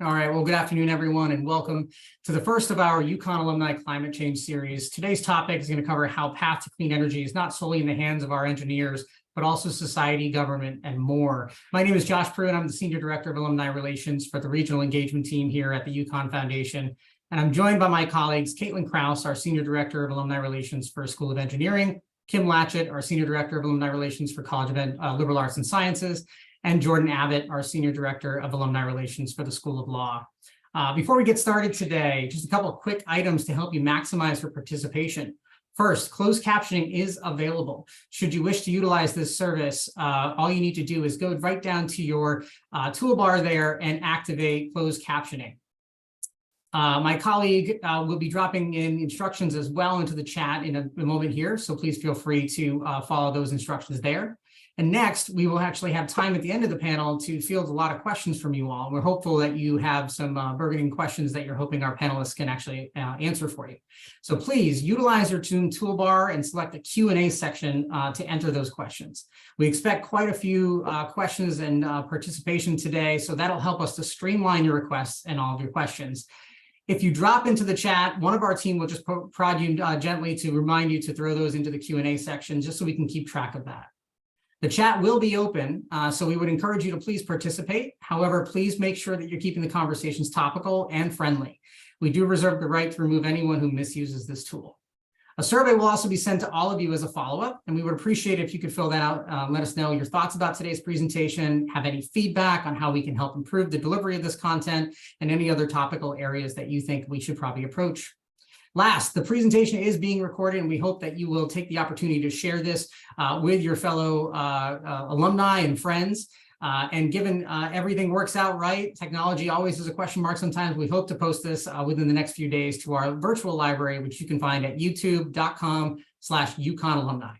All right, well, good afternoon, everyone, and welcome to the first of our UConn Alumni Climate Change Series. Today's topic is going to cover how path to clean energy is not solely in the hands of our engineers, but also society, government, and more. My name is Josh Pruitt. I'm the Senior Director of Alumni Relations for the Regional Engagement Team here at the UConn Foundation. And I'm joined by my colleagues, Caitlin Krause, our Senior Director of Alumni Relations for School of Engineering, Kim Latchett, our Senior Director of Alumni Relations for College of Liberal Arts and Sciences, and Jordan Abbott, our Senior Director of Alumni Relations for the School of Law. Before we get started today, just a couple of quick items to help you maximize your participation. First, closed captioning is available. Should you wish to utilize this service, all you need to do is go right down to your toolbar there and activate closed captioning. My colleague will be dropping in instructions as well into the chat in a moment here, so please feel free to follow those instructions there. And next, we will actually have time at the end of the panel to field a lot of questions from you all. We're hopeful that you have some burgeoning questions that you're hoping our panelists can actually answer for you. So please utilize your Zoom toolbar and select the Q&A section to enter those questions. We expect quite a few questions and participation today, so that'll help us to streamline your requests and all of your questions. If you drop into the chat, one of our team will just prod you gently to remind you to throw those into the Q&A section just so we can keep track of that. The chat will be open, so we would encourage you to please participate. However, please make sure that you're keeping the conversations topical and friendly. We do reserve the right to remove anyone who misuses this tool. A survey will also be sent to all of you as a follow-up, and we would appreciate it if you could fill that out, let us know your thoughts about today's presentation, have any feedback on how we can help improve the delivery of this content, and any other topical areas that you think we should probably approach. Last, the presentation is being recorded, and we hope that you will take the opportunity to share this with your fellow alumni and friends. And given everything works out right, technology always is a question mark sometimes, we hope to post this within the next few days to our virtual library, which you can find at youtube.com/UConn Alumni.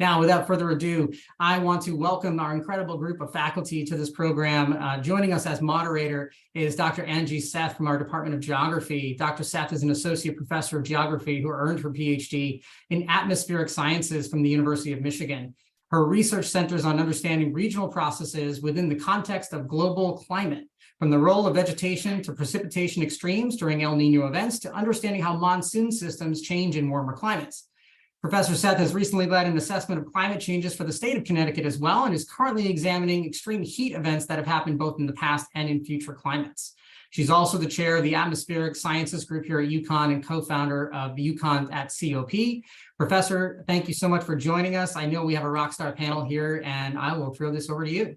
Now, without further ado, I want to welcome our incredible group of faculty to this program. Joining us as moderator is Dr. Angie Seth from our Department of Geography. Dr. Seth is an associate professor of geography who earned her PhD in atmospheric sciences from the University of Michigan. Her research centers on understanding regional processes within the context of global climate, from the role of vegetation to precipitation extremes during El Nino events to understanding how monsoon systems change in warmer climates. Professor Seth has recently led an assessment of climate changes for the state of Connecticut as well, and is currently examining extreme heat events that have happened both in the past and in future climates. She's also the chair of the Atmospheric Sciences group here at UConn and co-founder of the UConn at COP. Professor, thank you so much for joining us. I know we have a rock star panel here, and I will throw this over to you.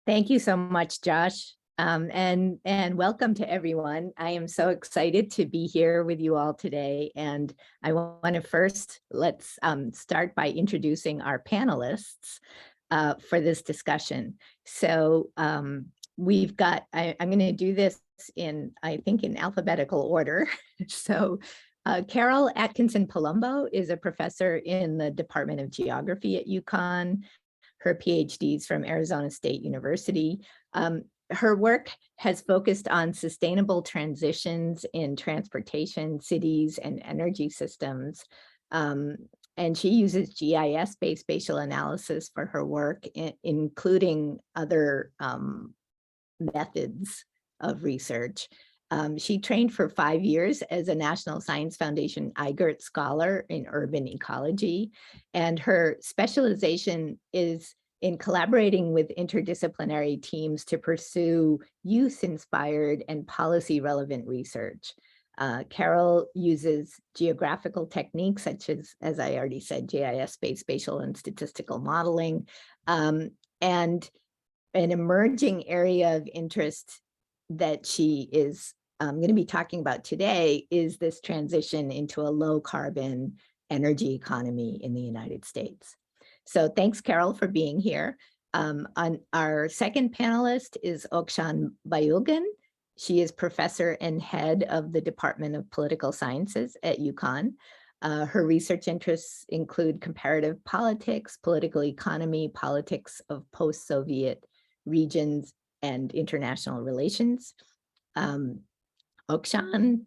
Thank you so much, Josh. And welcome to everyone. I am so excited to be here with you all today. And I want to first, let's start by introducing our panelists for this discussion. So we've got, I'm going to do this in, I think, in alphabetical order. So Carol Atkinson Palumbo is a professor in the Department of Geography at UConn. Her PhD is from Arizona State University. Her work has focused on sustainable transitions in transportation, cities, and energy systems. And she uses GIS-based spatial analysis for her work, including other methods of research. She trained for 5 years as a National Science Foundation IGERT scholar in urban ecology, and her specialization is in collaborating with interdisciplinary teams to pursue youth-inspired and policy-relevant research. Carol uses geographical techniques such as I already said, GIS-based spatial and statistical modeling, and an emerging area of interest that she is going to be talking about today is this transition into a low-carbon energy economy in the United States. So thanks, Carol, for being here. On our second panelist is Okshan Bayulgan. She is professor and head of the Department of Political Sciences at UConn. Her research interests include comparative politics, political economy, politics of post-Soviet regions, and international relations. Okshan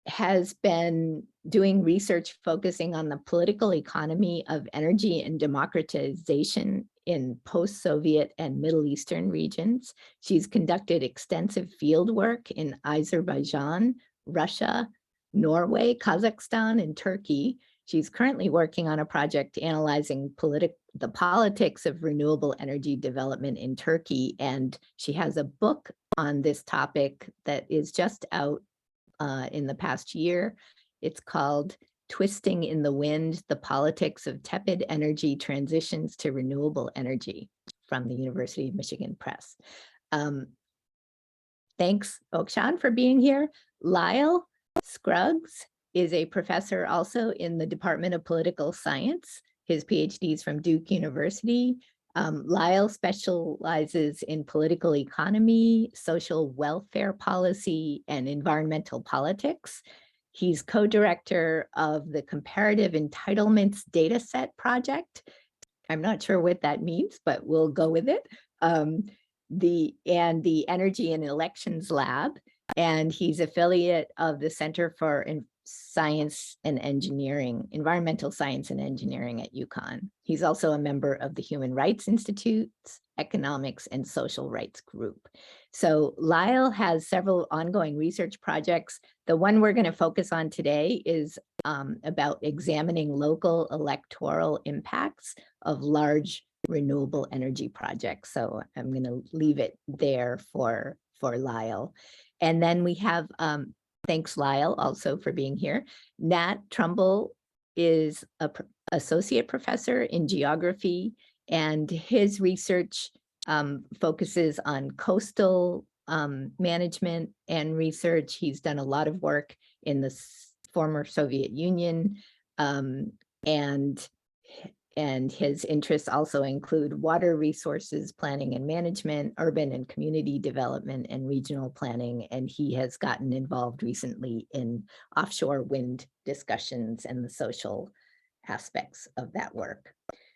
has been doing research focusing on the political economy of energy and democratization in post-Soviet and Middle Eastern regions. She's conducted extensive field work in Azerbaijan, Russia, Norway, Kazakhstan, and Turkey. She's currently working on a project analyzing the politics of renewable energy development in Turkey, and she has a book on this topic that is just out in the past year. It's called Twisting in the Wind, the Politics of Tepid Energy Transitions to Renewable Energy, from the University of Michigan Press. Thanks, Okshan, for being here. Lyle Scruggs is a professor also in the Department of Political Science. His PhD is from Duke University. Lyle specializes in political economy, social welfare policy, and environmental politics. He's co-director of the Comparative Entitlements Dataset Project. I'm not sure what that means, but we'll go with it. The Energy and Elections Lab, and he's affiliate of the Center for Science and Engineering, Environmental Science and Engineering at UConn. He's also a member of the Human Rights Institute's Economics and Social Rights Group. So Lyle has several ongoing research projects. The one we're going to focus on today is about examining local electoral impacts of large renewable energy projects. So I'm going to leave it there for Lyle. And then we have, thanks Lyle also for being here. Nat Trumbull is an associate professor in geography, and his research focuses on coastal management and research. He's done a lot of work in the former Soviet Union, and his interests also include water resources planning and management, urban and community development, and regional planning. And he has gotten involved recently in offshore wind discussions and the social aspects of that work.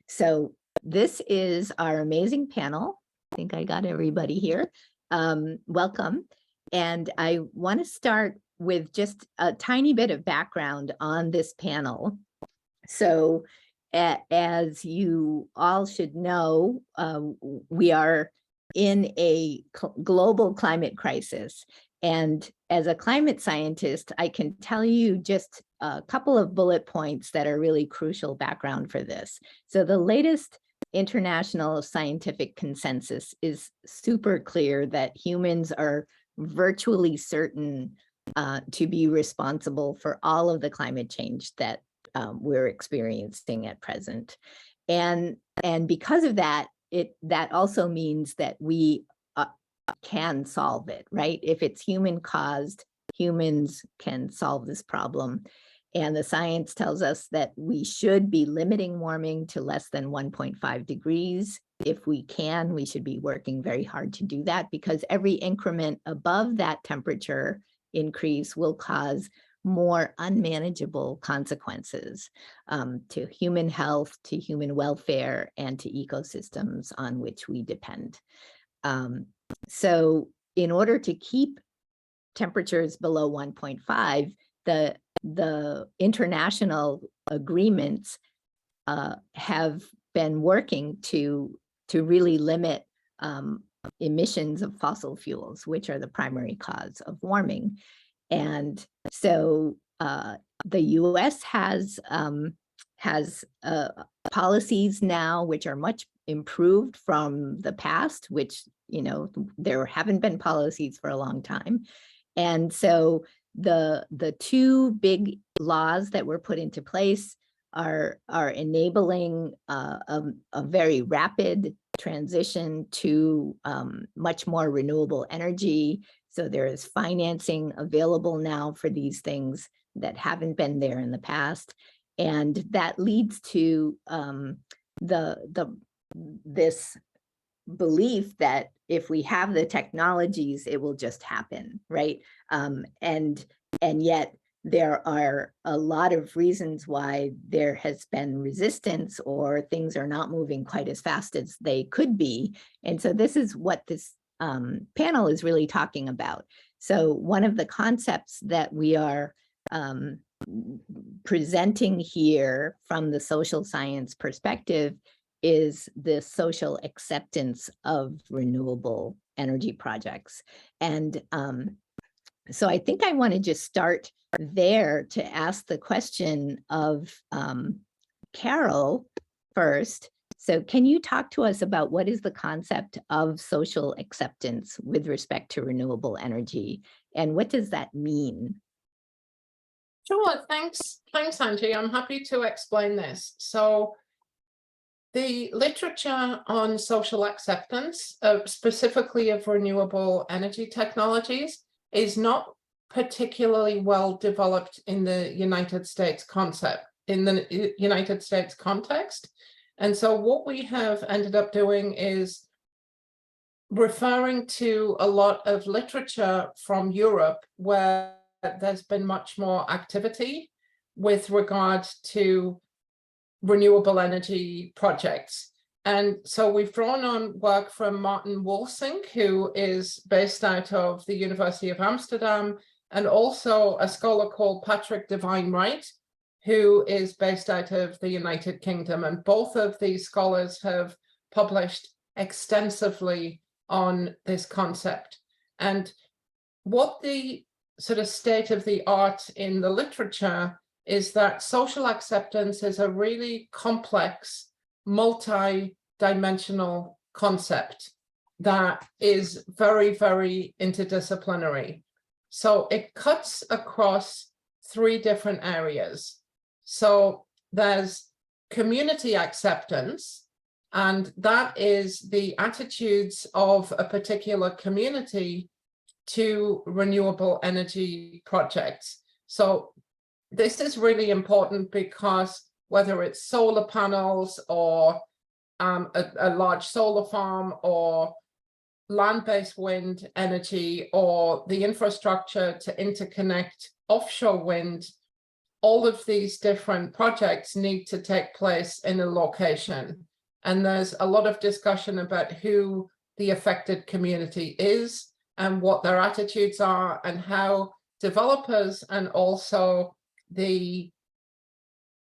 So this is our amazing panel. I think I got everybody here. Welcome. And I want to start with just a tiny bit of background on this panel. So as you all should know, we are in a global climate crisis. And as a climate scientist, I can tell you just a couple of bullet points that are really crucial background for this. So the latest international scientific consensus is super clear that humans are virtually certain to be responsible for all of the climate change that we're experiencing at present. And because of that, that also means that we can solve it, right? If it's human caused, humans can solve this problem. And the science tells us that we should be limiting warming to less than 1.5 degrees. If we can, we should be working very hard to do that, because every increment above that temperature increase will cause more unmanageable consequences to human health, to human welfare, and to ecosystems on which we depend. So in order to keep temperatures below 1.5, the international agreements have been working to really limit emissions of fossil fuels, which are the primary cause of warming. And so the US has policies now which are much improved from the past, which, you know, there haven't been policies for a long time. And so the two big laws that were put into place are enabling a very rapid transition to much more renewable energy. So there is financing available now for these things that haven't been there in the past. And that leads to this belief that if we have the technologies, it will just happen, right? And yet there are a lot of reasons why there has been resistance, or things are not moving quite as fast as they could be. And so this is what this panel is really talking about. So one of the concepts that we are presenting here from the social science perspective is the social acceptance of renewable energy projects. And so I think I want to just start there to ask the question of Carol first. So can you talk to us about what is the concept of social acceptance with respect to renewable energy, and what does that mean? Sure, thanks, Angie. I'm happy to explain this. So the literature on social acceptance, specifically of renewable energy technologies, is not particularly well developed in the United States context. And so what we have ended up doing is referring to a lot of literature from Europe where there's been much more activity with regard to renewable energy projects. And so we've drawn on work from Martin Wolsink, who is based out of the University of Amsterdam, and also a scholar called Patrick Devine-Wright, who is based out of the United Kingdom. And both of these scholars have published extensively on this concept. And what the sort of state of the art in the literature is that social acceptance is a really complex, multi-dimensional concept that is very, very interdisciplinary. So it cuts across 3 different areas. So there's community acceptance, and that is the attitudes of a particular community to renewable energy projects. So this is really important because whether it's solar panels or a large solar farm or land-based wind energy or the infrastructure to interconnect offshore wind, all of these different projects need to take place in a location. And there's a lot of discussion about who the affected community is and what their attitudes are, and how developers and also maybe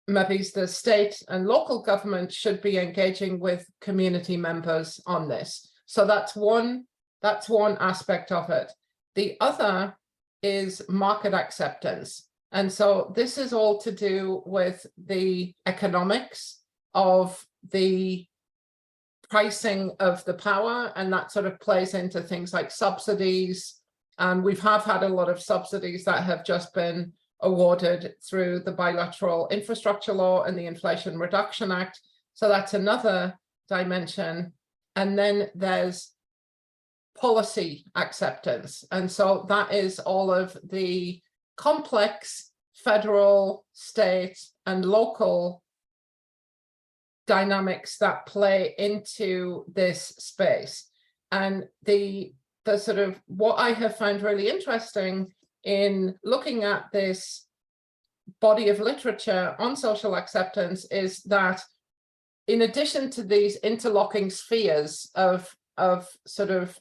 the state and local government should be engaging with community members on this. So that's one aspect of it. The other is market acceptance. And so this is all to do with the economics of the pricing of the power, and that sort of plays into things like subsidies. And we've had a lot of subsidies that have just been awarded through the Bilateral Infrastructure Law and the Inflation Reduction Act. So that's another dimension. And then there's policy acceptance. And so that is all of the complex federal, state, and local dynamics that play into this space. And the sort of what I have found really interesting in looking at this body of literature on social acceptance is that in addition to these interlocking spheres of sort of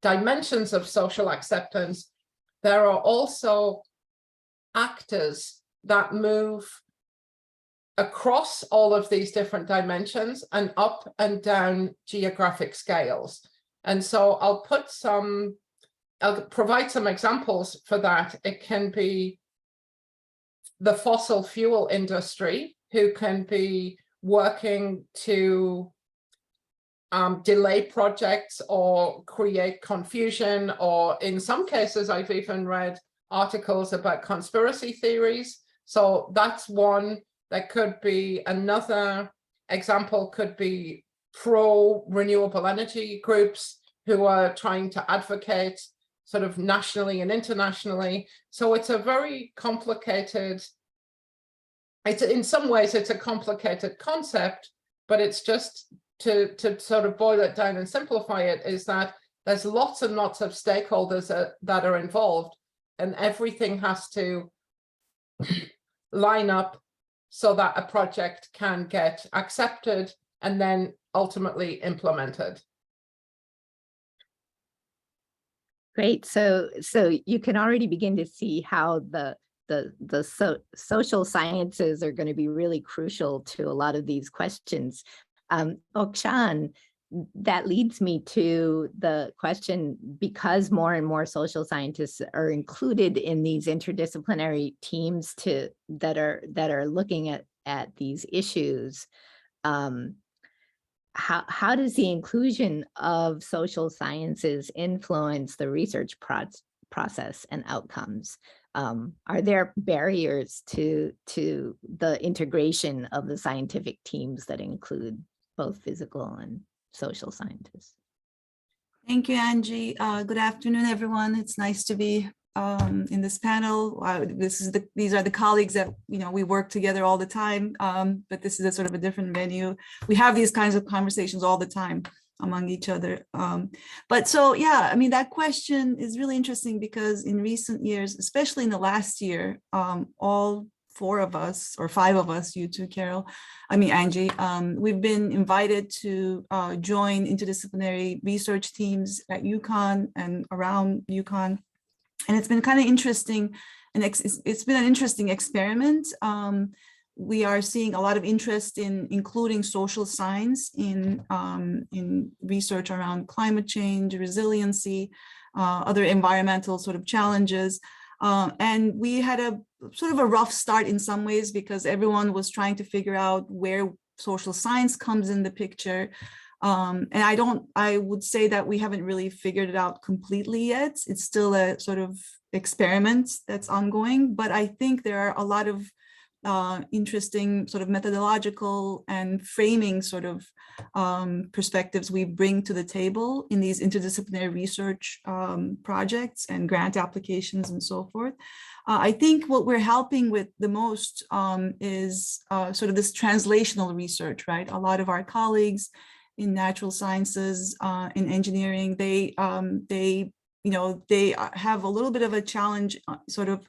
dimensions of social acceptance, there are also actors that move across all of these different dimensions and up and down geographic scales. And so I'll provide some examples for that. It can be the fossil fuel industry, who can be working to delay projects or create confusion, or in some cases, I've even read articles about conspiracy theories. So that's one. That could be another example, could be pro-renewable energy groups who are trying to advocate sort of nationally and internationally. So it's a very complicated, in some ways it's a complicated concept, but it's just to sort of boil it down and simplify it, is that there's lots and lots of stakeholders that are involved, and everything has to line up so that a project can get accepted and then ultimately implemented. Great. So you can already begin to see how the social sciences are going to be really crucial to a lot of these questions. Okshan, that leads me to the question, because more and more social scientists are included in these interdisciplinary teams that are looking at these issues. How does the inclusion of social sciences influence the research process and outcomes? Are there barriers to the integration of the scientific teams that include both physical and social scientists? Thank you, Angie. Good afternoon, everyone. It's nice to be in this panel. These are the colleagues that we work together all the time, but this is a sort of a different venue. We have these kinds of conversations all the time among each other. But so, yeah, I mean, that question is really interesting because in recent years, especially in the last year, all four of us, or five of us, you too, Carol, Angie, we've been invited to join interdisciplinary research teams at UConn and around UConn. And it's been kind of interesting, and it's been an interesting experiment. We are seeing a lot of interest in including social science in research around climate change, resiliency, other environmental sort of challenges. And we had a sort of a rough start in some ways because everyone was trying to figure out where social science comes in the picture. And I would say that we haven't really figured it out completely yet. It's still a sort of experiment that's ongoing, but I think there are a lot of interesting sort of methodological and framing sort of perspectives we bring to the table in these interdisciplinary research projects and grant applications and so forth. I think what we're helping with the most is sort of this translational research, right? A lot of our colleagues in natural sciences, in engineering, they have a little bit of a challenge sort of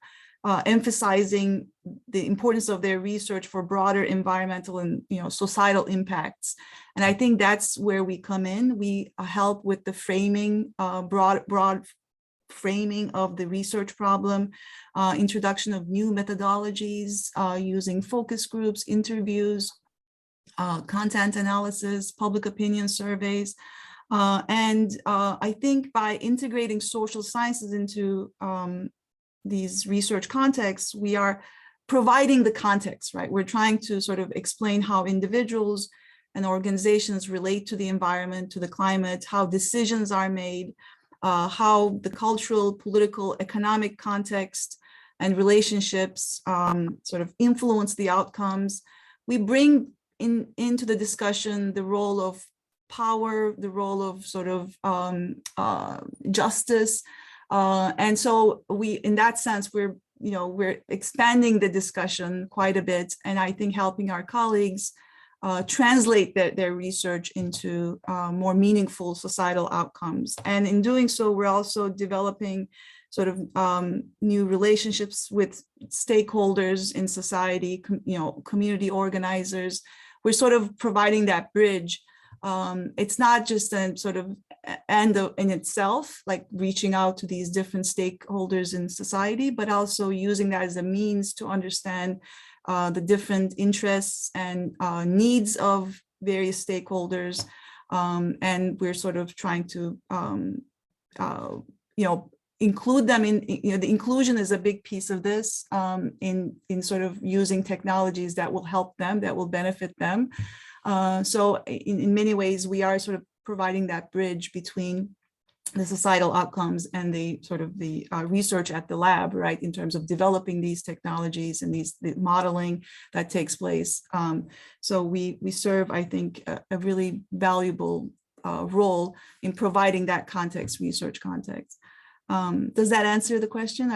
emphasizing the importance of their research for broader environmental and societal impacts. And I think that's where we come in. We help with the framing, broad framing of the research problem, introduction of new methodologies, using focus groups, interviews, content analysis, public opinion surveys. And I think by integrating social sciences into these research contexts, we are providing the context, right? We're trying to sort of explain how individuals and organizations relate to the environment, to the climate, how decisions are made, how the cultural, political, economic context and relationships sort of influence the outcomes. We bring into the discussion the role of power, the role of sort of justice. And so in that sense, we're expanding the discussion quite a bit, and I think helping our colleagues translate their research into more meaningful societal outcomes. And in doing so, we're also developing sort of new relationships with stakeholders in society, community organizers. We're sort of providing that bridge. It's not just a sort of end in itself, like reaching out to these different stakeholders in society, but also using that as a means to understand the different interests and needs of various stakeholders. And we're sort of trying to, include them in, the inclusion is a big piece of this, in sort of using technologies that will help them, that will benefit them. So in many ways, we are sort of providing that bridge between the societal outcomes and the sort of the research at the lab, right, in terms of developing these technologies and the modeling that takes place. So we serve, I think, a really valuable role in providing that context, research context. Does that answer the question?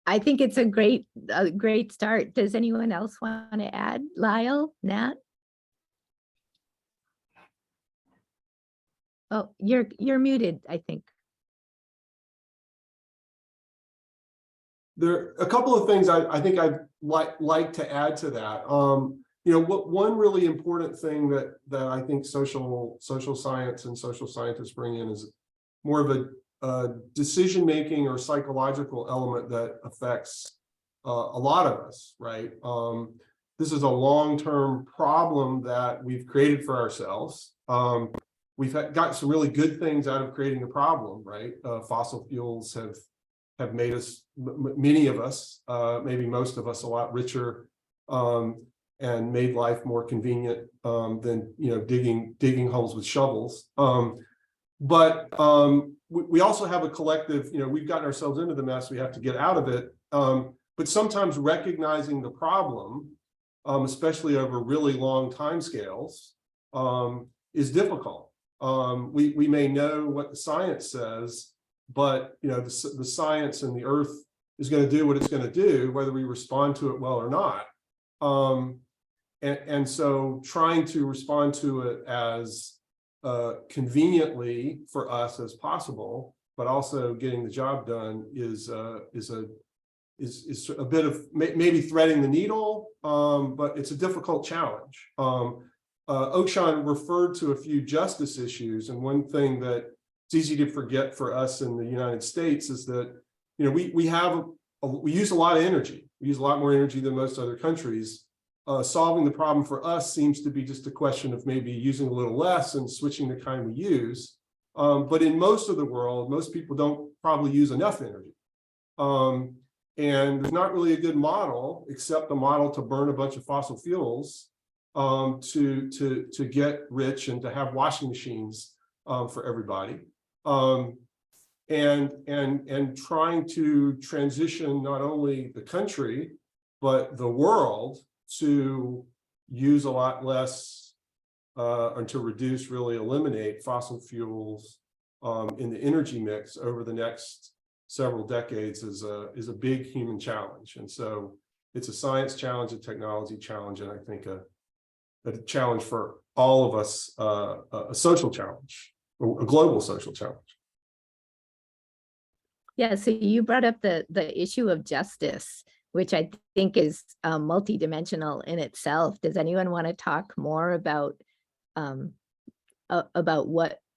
I think it's a great start. Does anyone else want to add? Lyle, Nat? Oh, you're muted, I think. There are a couple of things I think I'd like to add to that. One really important thing that I think social science and social scientists bring in is more of a decision-making or psychological element that affects a lot of us, right? this is a long-term problem that we've created for ourselves. We've got some really good things out of creating the problem, right? Fossil fuels have made us, many of us, maybe most of us, a lot richer, and made life more convenient than digging holes with shovels. But we also have a collective, we've gotten ourselves into the mess. We have to get out of it. But sometimes recognizing the problem, especially over really long timescales, is difficult. We may know what the science says, but the science and the earth is going to do what it's going to do, whether we respond to it well or not. And so trying to respond to it as conveniently for us as possible, but also getting the job done is a bit of maybe threading the needle, but it's a difficult challenge. Okshan referred to a few justice issues, and one thing that it's easy to forget for us in the United States is that we use a lot of energy. We use a lot more energy than most other countries. Solving the problem for us seems to be just a question of maybe using a little less and switching the kind we use. But in most of the world, most people don't probably use enough energy. And there's not really a good model, except the model to burn a bunch of fossil fuels to get rich and to have washing machines for everybody. And trying to transition not only the country, but the world to use a lot less and to reduce, really eliminate fossil fuels in the energy mix over the next several decades is a big human challenge. And so it's a science challenge, a technology challenge, and I think a challenge for all of us, a social challenge, a global social challenge. Yeah, so you brought up the issue of justice, which I think is multidimensional in itself. Does anyone want to talk more about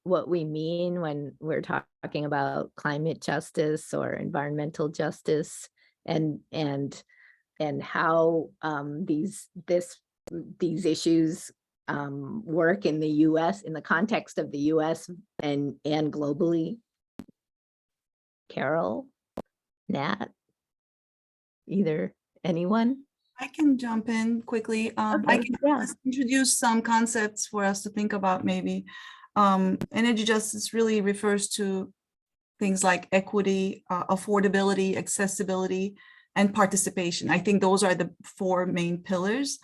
what we mean when we're talking about climate justice or environmental justice, and how these issues work in the U.S. in the context of the U.S. and globally? Carol, Nat, anyone? I can jump in quickly. I can introduce some concepts for us to think about maybe. Energy justice really refers to things like equity, affordability, accessibility, and participation. I think those are the four main pillars.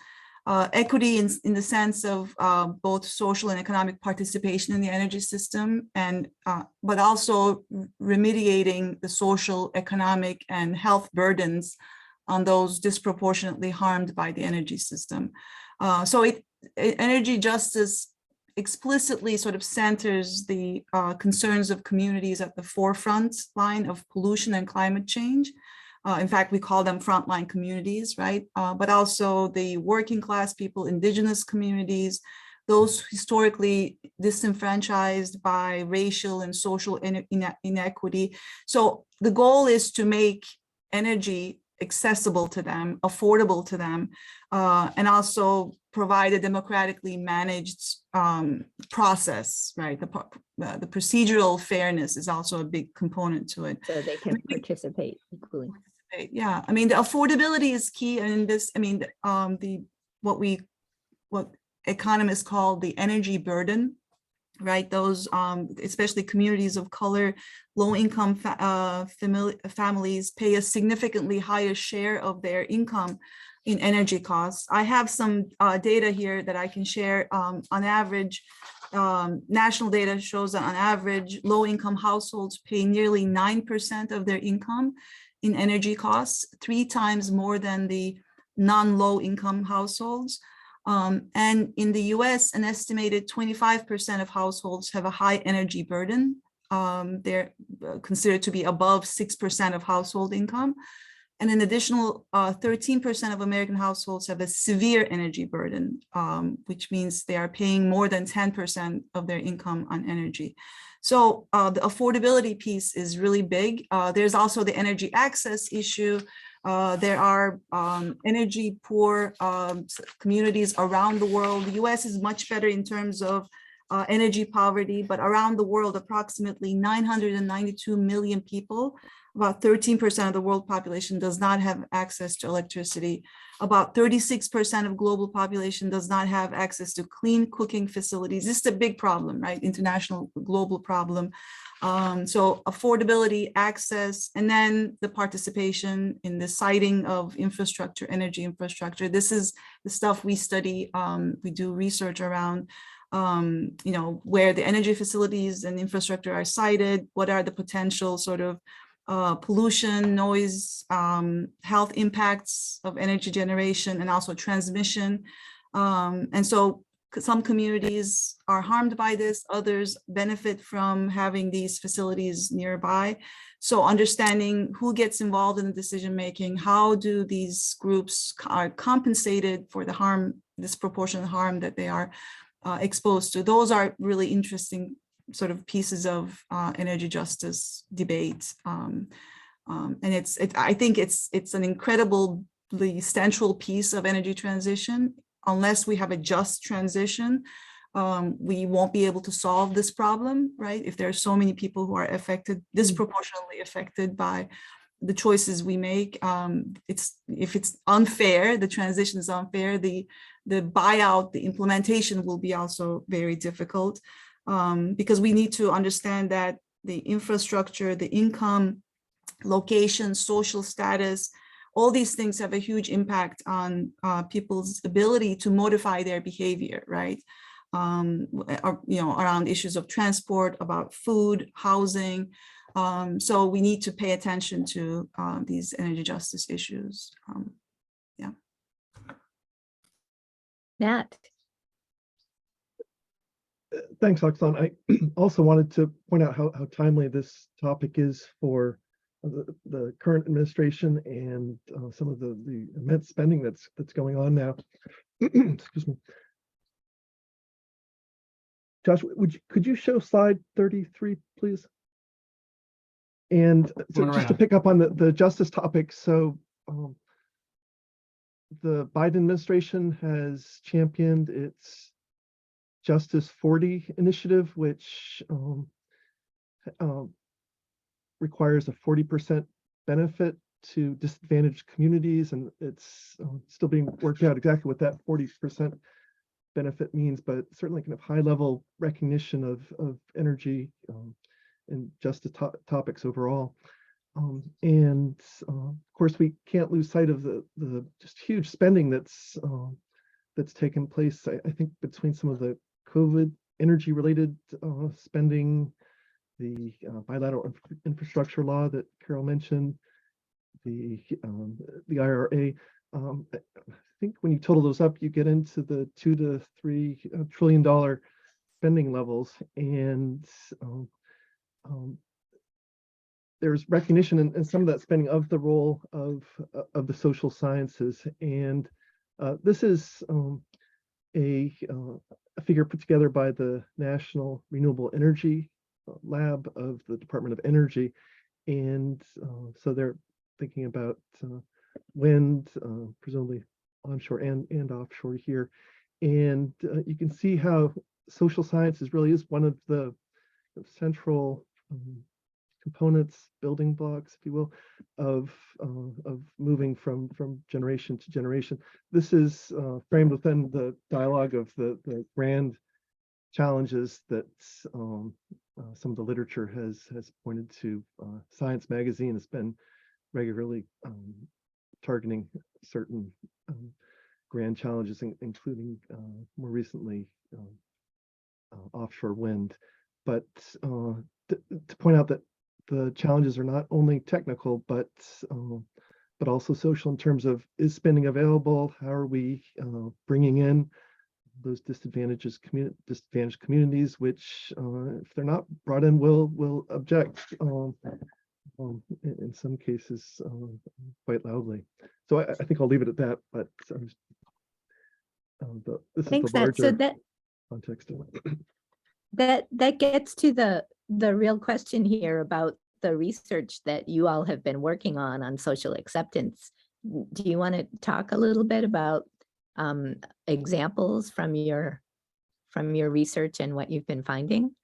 Equity in the sense of both social and economic participation in the energy system, and but also remediating the social, economic, and health burdens on those disproportionately harmed by the energy system. So energy justice explicitly sort of centers the concerns of communities at the forefront line of pollution and climate change. In fact, we call them frontline communities, right? But also the working class people, indigenous communities, those historically disenfranchised by racial and social inequity. So the goal is to make energy accessible to them, affordable to them, and also provide a democratically managed process, right? The procedural fairness is also a big component to it. So they can participate equally. Yeah, I mean, the affordability is key. And this, I mean, what economists call the energy burden, right? Those, especially communities of color, low-income families pay a significantly higher share of their income in energy costs. I have some data here that I can share. On average, national data shows that on average, low-income households pay nearly 9% of their income in energy costs, 3 times more than the non-low-income households. And in the US, an estimated 25% of households have a high energy burden. They're considered to be above 6% of household income. And an additional 13% of American households have a severe energy burden, which means they are paying more than 10% of their income on energy. So the affordability piece is really big. There's also the energy access issue, There are energy poor communities around the world. The US is much better in terms of energy poverty, but around the world, approximately 992 million people, about 13% of the world population does not have access to electricity. About 36% of global population does not have access to clean cooking facilities. This is a big problem, right? International, global problem. So affordability, access, and then the participation in the siting of infrastructure, energy infrastructure. This is the stuff we study. We do research around, you know, where the energy facilities and infrastructure are sited, what are the potential sort of pollution, noise, health impacts of energy generation, and also transmission. And so some communities are harmed by this, others benefit from having these facilities nearby. So understanding who gets involved in the decision-making, how do these groups are compensated for the harm, disproportionate harm that they are exposed to. Those are really interesting sort of pieces of energy justice debate. And I think it's an incredibly central piece of energy transition. Unless we have a just transition, we won't be able to solve this problem, right? If there are so many people who are affected, disproportionately affected by the choices we make, if it's unfair, the transition is unfair, the buyout, the implementation will be also very difficult, because we need to understand that the infrastructure, the income, location, social status, all these things have a huge impact on people's ability to modify their behavior, right? Or, you know, around issues of transport, about food, housing. So we need to pay attention to these energy justice issues. Yeah. Matt. Thanks, Oksana. I also wanted to point out how timely this topic is for the current administration and some of the immense spending that's going on now. Excuse me. Josh, could you show slide 33, please? And so just to pick up on the justice topic, so the Biden administration has championed its Justice 40 initiative, which requires a 40% benefit to disadvantaged communities, and it's still being worked out exactly what that 40% benefit means, but certainly kind of high-level recognition of energy and justice topics overall. And of course, we can't lose sight of the just huge spending that's taken place. I think between some of the COVID energy-related spending, the Bilateral Infrastructure Law that Carol mentioned, the IRA. I think when you total those up, you get into the $2 to $3 trillion spending levels, and there's recognition in some of that spending of the role of the social sciences, and this is a figure put together by the National Renewable Energy Lab of the Department of Energy, and so they're thinking about wind, presumably onshore and offshore here, and you can see how social sciences really is one of the central components, building blocks, if you will, of moving from generation to generation. This is framed within the dialogue of the grand challenges that some of the literature has pointed to. Science Magazine has been regularly targeting certain grand challenges, including more recently offshore wind. But to point out that the challenges are not only technical, but also social in terms of, is spending available? How are we bringing in those disadvantaged communities, which if they're not brought in, will object in some cases quite loudly. So I think I'll leave it at that. But this Thanks, is the larger so that context of it. that gets to the real question here about the research that you all have been working on social acceptance. Do you want to talk a little bit about examples from your research and what you've been finding?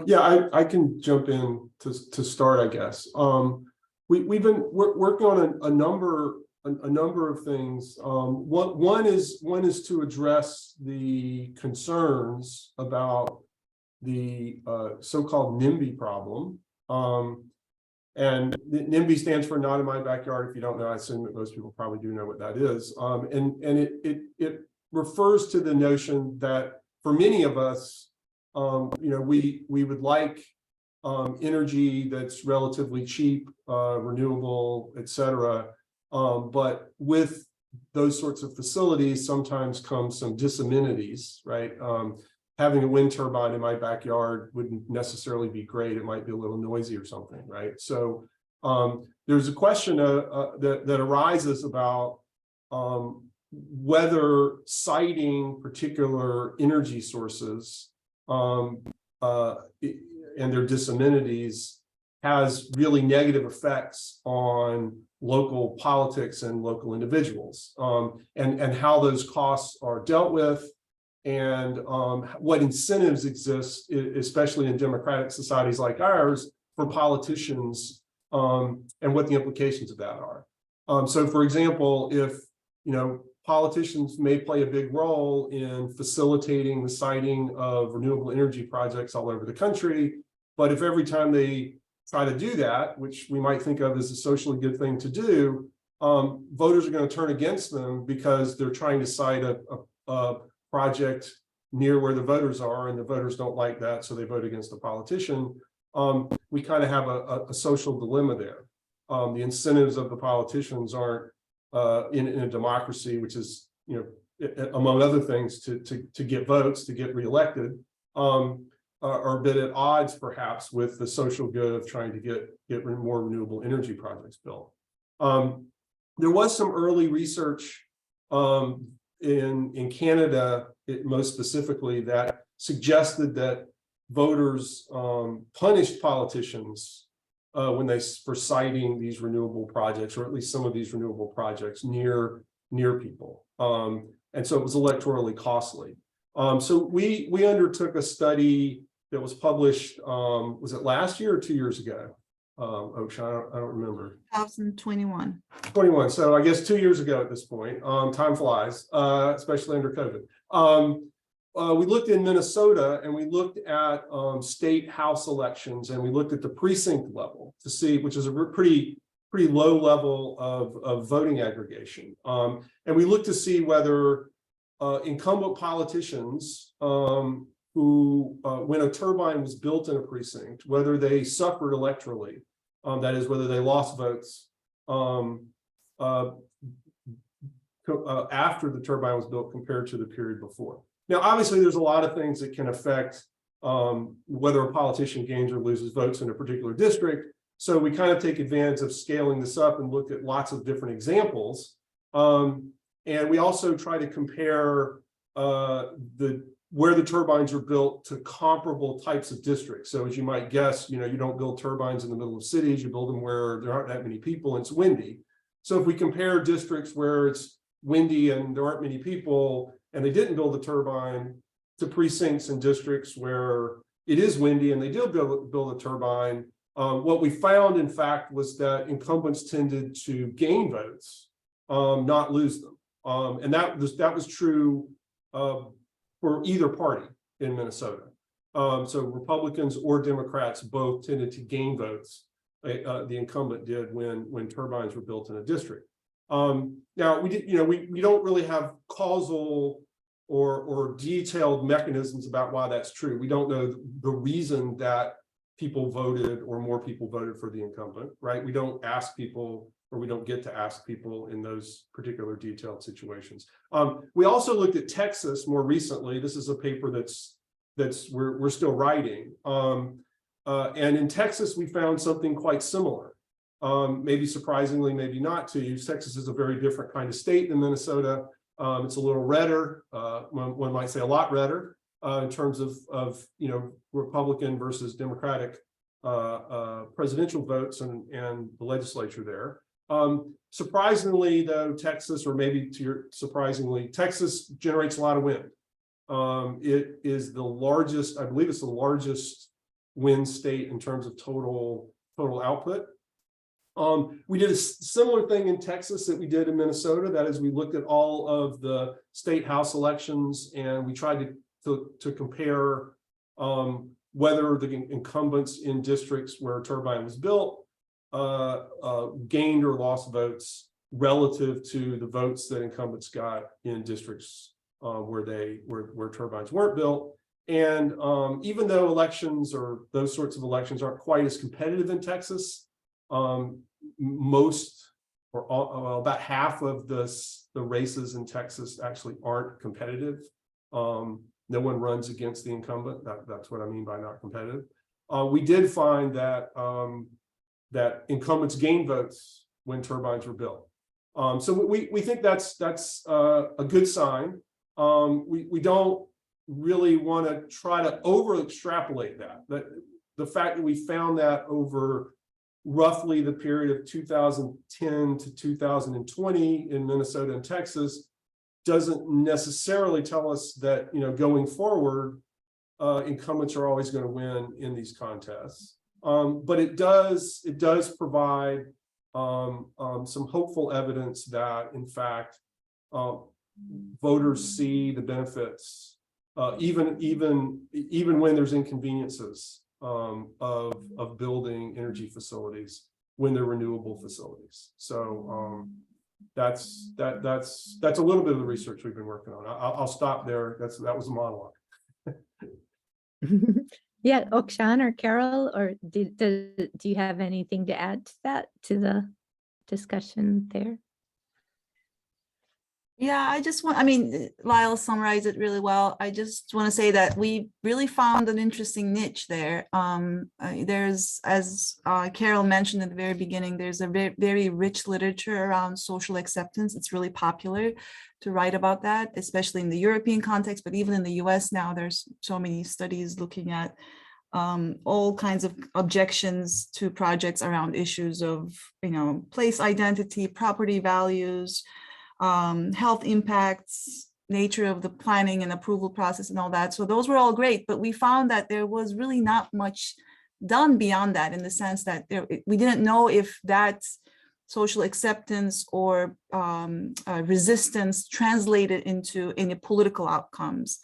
Yeah, I can jump in to start, I guess. We've been working on a number of things. One is to address the concerns about the so-called NIMBY problem. And NIMBY stands for not in my backyard. If you don't know, I assume that most people probably do know what that is. And it refers to the notion that for many of us, we would like energy that's relatively cheap, renewable, et cetera. But with those sorts of facilities, sometimes comes some disamenities, right? Having a wind turbine in my backyard wouldn't necessarily be great. It might be a little noisy or something, right? So there's a question that arises about whether citing particular energy sources and their disamenities has really negative effects on local politics and local individuals, and how those costs are dealt with, and what incentives exist, especially in democratic societies like ours, for politicians, and what the implications of that are. So, for example, if politicians may play a big role in facilitating the siting of renewable energy projects all over the country, but if every time they try to do that, which we might think of as a socially good thing to do, voters are going to turn against them because they're trying to cite a project near where the voters are, and the voters don't like that, so they vote against the politician. We kind of have a social dilemma there. The incentives of the politicians aren't in a democracy, which is, among other things, to get votes, to get reelected, are a bit at odds, perhaps, with the social good of trying to get more renewable energy projects built. There was some early research in Canada, most specifically, that suggested that voters punished politicians when for citing these renewable projects, or at least some of these renewable projects near people, and so it was electorally costly. So we undertook a study that was published. Was it last year or 2 years ago? Oksha, I don't remember. 2021. 21. So I guess 2 years ago at this point. Time flies, especially under COVID. We looked in Minnesota, and we looked at state house elections, and we looked at the precinct level to see, which is a pretty low level of voting aggregation. And we looked to see whether incumbent politicians who, when a turbine was built in a precinct, whether they suffered electorally, that is, whether they lost votes after the turbine was built compared to the period before. Now, obviously, there's a lot of things that can affect whether a politician gains or loses votes in a particular district. So we kind of take advantage of scaling this up and look at lots of different examples. And we also try to compare where the turbines are built to comparable types of districts. So as you might guess, you don't build turbines in the middle of cities, you build them where there aren't that many people and it's windy. So if we compare districts where it's windy and there aren't many people, and they didn't build a turbine, to precincts and districts where it is windy and they did build a turbine, what we found, in fact, was that incumbents tended to gain votes, not lose them. And that was true for either party in Minnesota. So Republicans or Democrats both tended to gain votes. The incumbent did when turbines were built in a district. Now we don't really have causal or detailed mechanisms about why that's true. We don't know the reason that people voted, or more people voted for the incumbent, right? We don't ask people, or we don't get to ask people in those particular detailed situations. We also looked at Texas more recently. This is a paper we're still writing. And in Texas, we found something quite similar. Maybe surprisingly, maybe not to you. Texas is a very different kind of state than Minnesota. It's a little redder, one might say a lot redder. in terms of Republican versus Democratic presidential votes and the legislature there. Surprisingly, though, Texas, or maybe surprisingly, Texas generates a lot of wind. It is the largest, I believe it's the largest wind state in terms of total output. We did a similar thing in Texas that we did in Minnesota. That is, we looked at all of the state house elections and we tried to compare whether the incumbents in districts where a turbine was built gained or lost votes relative to the votes that incumbents got in districts where turbines weren't built. And even though elections or those sorts of elections aren't quite as competitive in Texas, most or all, about half of the races in Texas actually aren't competitive. No one runs against the incumbent. That's what I mean by not competitive. We did find that that incumbents gain votes when turbines were built. So we think that's a good sign. We don't really want to try to over extrapolate that. The fact that we found that over roughly the period of 2010 to 2020 in Minnesota and Texas doesn't necessarily tell us that, going forward, incumbents are always going to win in these contests. But it does provide some hopeful evidence that, in fact, voters see the benefits, even when there's inconveniences of building energy facilities when they're renewable facilities. So that's a little bit of the research we've been working on. I'll stop there. That was a monologue. Yeah, Okshan or Carol, or do you have anything to add to that, to the discussion there? Yeah, I mean, Lyle summarized it really well. I just want to say that we really found an interesting niche there. There's, as Carol mentioned at the very beginning, there's a very rich literature around social acceptance. It's really popular to write about that, especially in the European context, but even in the US now, there's so many studies looking at all kinds of objections to projects around issues of, place identity, property values, health impacts, nature of the planning and approval process and all that. So those were all great, but we found that there was really not much done beyond that, in the sense that we didn't know if that social acceptance or resistance translated into any political outcomes.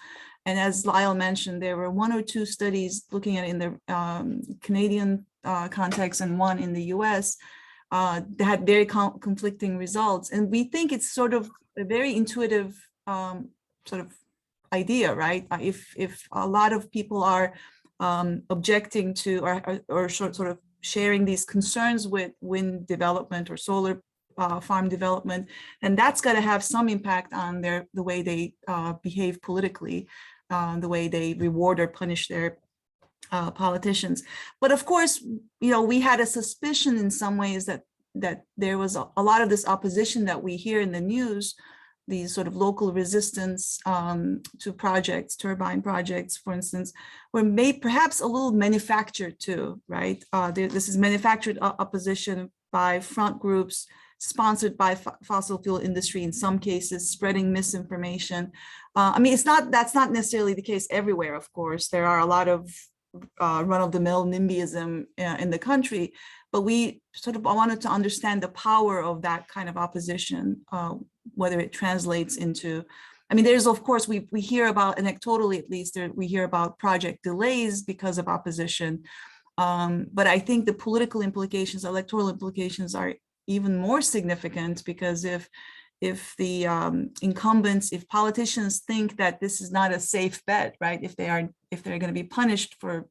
And as Lyle mentioned, there were 1 or 2 studies looking at it in the Canadian context and one in the US that had very conflicting results. And we think it's sort of a very intuitive sort of idea, right? If a lot of people are objecting to or sort of sharing these concerns with wind development or solar farm development, and that's got to have some impact on the way they behave politically, the way they reward or punish their politicians. But of course, we had a suspicion in some ways that there was a lot of this opposition that we hear in the news, these sort of local resistance to projects, turbine projects, for instance, were perhaps a little manufactured too, right? This is manufactured opposition by front groups, sponsored by fossil fuel industry, in some cases, spreading misinformation. I mean, that's not necessarily the case everywhere, of course. There are a lot of run-of-the-mill NIMBYism in the country, but we sort of wanted to understand the power of that kind of opposition, whether it translates into, I mean, there's, of course, we hear about, anecdotally at least, we hear about project delays because of opposition. But I think the political implications, electoral implications, are even more significant, because if the incumbents, if politicians think that this is not a safe bet, right? If they're going to be punished for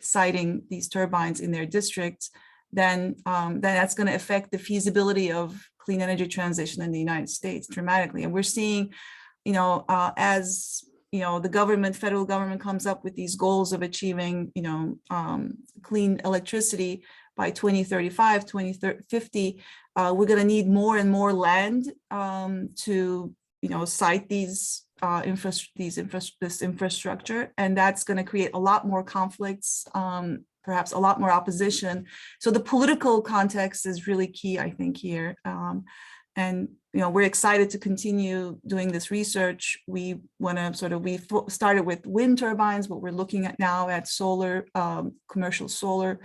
siting these turbines in their districts, then that's going to affect the feasibility of clean energy transition in the United States dramatically. And we're seeing, as the government, federal government, comes up with these goals of achieving, clean electricity by 2035, 2050, we're going to need more and more land to, site these this infrastructure, and that's going to create a lot more conflicts, perhaps a lot more opposition. So the political context is really key, I think, here. And we're excited to continue doing this research. We want to we started with wind turbines, but we're looking at now at solar, commercial solar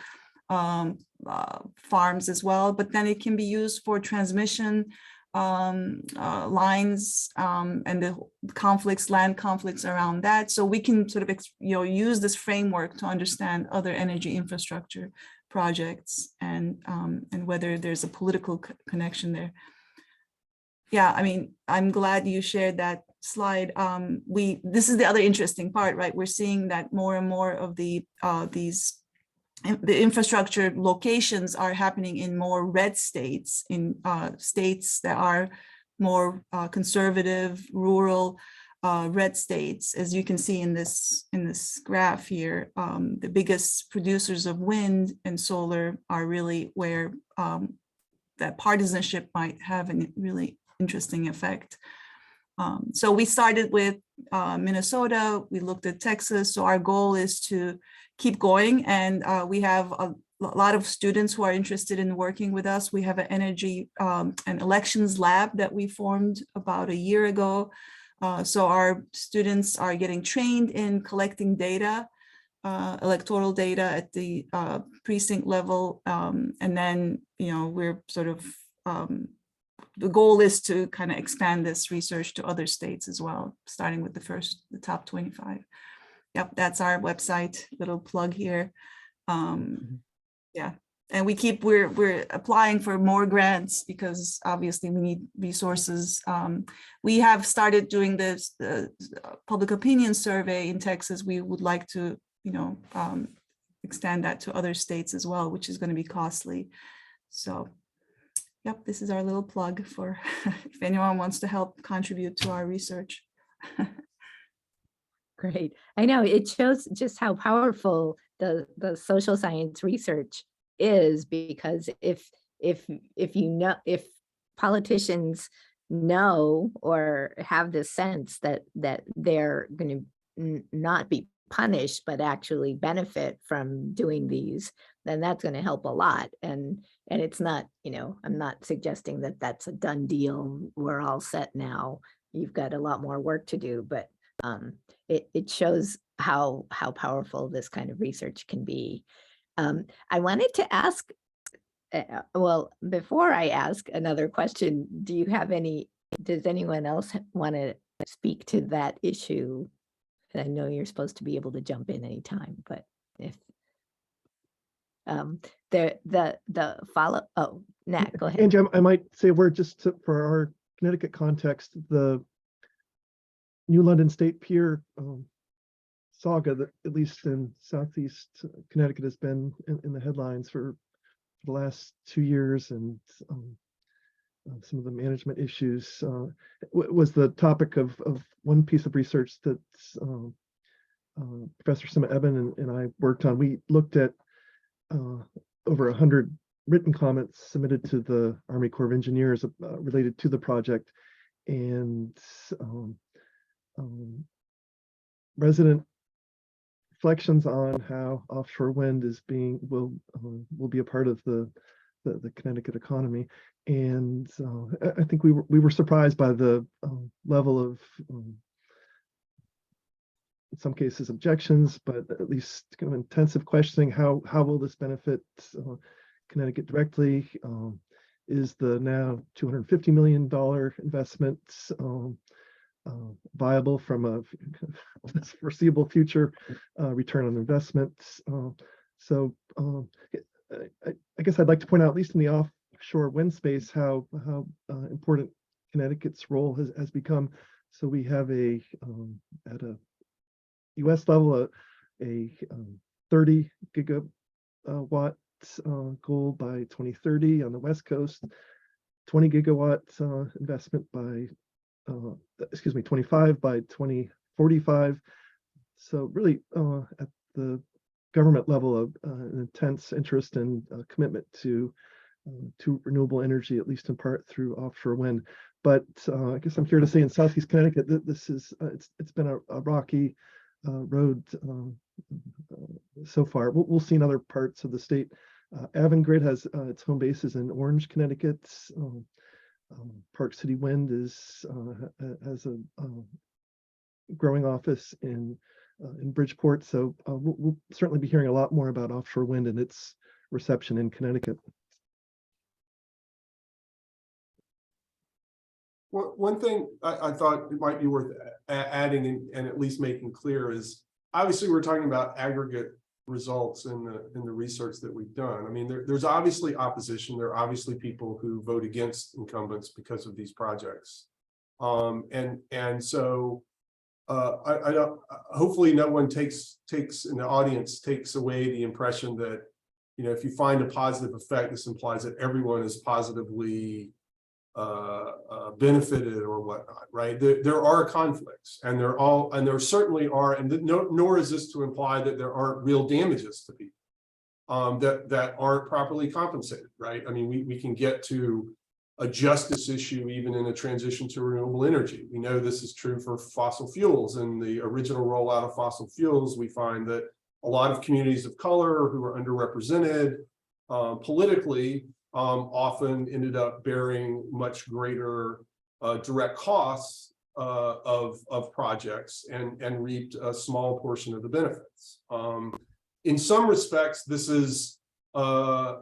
farms as well. But then it can be used for transmission lines and the conflicts, land conflicts around that. So we can sort of use this framework to understand other energy infrastructure projects and whether there's a political connection there. Yeah, I mean, I'm glad you shared that slide. This is the other interesting part, right? We're seeing that more and more of the infrastructure locations are happening in more red states, in states that are more conservative, rural, red states. As you can see in this graph here, the biggest producers of wind and solar are really where that partisanship might have a really interesting effect. So we started with Minnesota, we looked at Texas. So our goal is to keep going, and we have a lot of students who are interested in working with us. We have an energy and elections lab that we formed about a year ago. So our students are getting trained in collecting data, electoral data at the precinct level. And then, we're sort of, the goal is to kind of expand this research to other states as well, starting with the top 25. Yep, that's our website, little plug here. Yeah, and we're applying for more grants because obviously we need resources. We have started doing this public opinion survey in Texas. We would like to, extend that to other states as well, which is going to be costly. So, yep, this is our little plug for if anyone wants to help contribute to our research. Great. I know it shows just how powerful the social science research is, because if politicians know or have this sense that they're going to not be punished but actually benefit from doing these, then that's going to help a lot. And it's not, I'm not suggesting that that's a done deal, we're all set now. You've got a lot more work to do, but it shows how powerful this kind of research can be. I wanted to ask, well, before I ask another question, does anyone else want to speak to that issue? And I know you're supposed to be able to jump in anytime, but if the follow, Nat, go ahead. Angie, I might say a word just for our Connecticut context. The New London State Pier saga that, at least in Southeast Connecticut, has been in the headlines for the last 2 years, and some of the management issues was the topic of one piece of research that Professor Sima Eben and I worked on. We looked at over 100 written comments submitted to the Army Corps of Engineers related to the project, and resident reflections on how offshore wind will be a part of the Connecticut economy. And I think we were surprised by the level of, in some cases, objections, but at least kind of intensive questioning. How will this benefit Connecticut directly? Is the now $250 million investment viable from a foreseeable future return on investment? So I guess I'd like to point out, at least in the offshore wind space, how important Connecticut's role has become. So we have at a U.S. level a 30 gigawatt goal by 2030 on the West Coast, 20 gigawatt investment by 25 by 2045. So really at the government level, of an intense interest and commitment to to renewable energy, at least in part through offshore wind. But I guess I'm here to say in Southeast Connecticut that this is it's been a rocky road so far. We'll see in other parts of the state. Avangrid has its home bases in Orange, Connecticut. Park City Wind has a growing office in Bridgeport. So we'll certainly be hearing a lot more about offshore wind and its reception in Connecticut. One thing I thought it might be worth adding and at least making clear is, obviously we're talking about aggregate results in the research that we've done. I mean, there's obviously opposition. There are obviously people who vote against incumbents because of these projects. And so I don't, hopefully no one takes in the audience takes away the impression that, you know, if you find a positive effect, this implies that everyone is positively benefited or whatnot, right? There are conflicts, and there certainly are, and nor is this to imply that there aren't real damages to people that aren't properly compensated, right? I mean, we can get to a justice issue even in a transition to renewable energy. We know this is true for fossil fuels. In the original rollout of fossil fuels, we find that a lot of communities of color who are underrepresented politically often ended up bearing much greater direct costs of projects and reaped a small portion of the benefits. In some respects, this is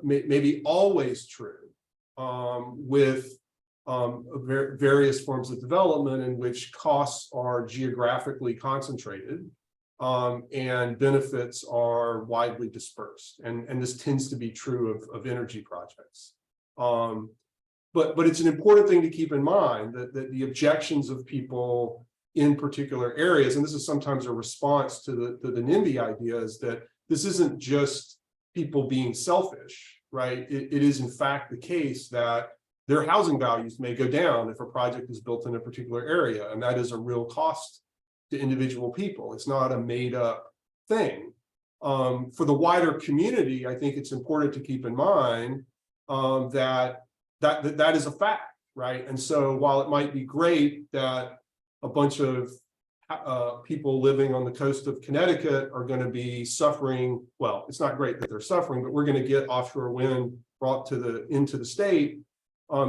maybe always true with various forms of development in which costs are geographically concentrated and benefits are widely dispersed. And this tends to be true of energy projects. But it's an important thing to keep in mind that the objections of people in particular areas, and this is sometimes a response to the NIMBY idea, is that this isn't just people being selfish, right? It is in fact the case that their housing values may go down if a project is built in a particular area, and that is a real cost to individual people. It's not a made up thing. For the wider community, I think it's important to keep in mind that is a fact, right? And so while it might be great that a bunch of people living on the coast of Connecticut are going to be suffering, well, it's not great that they're suffering, but we're going to get offshore wind brought into the state,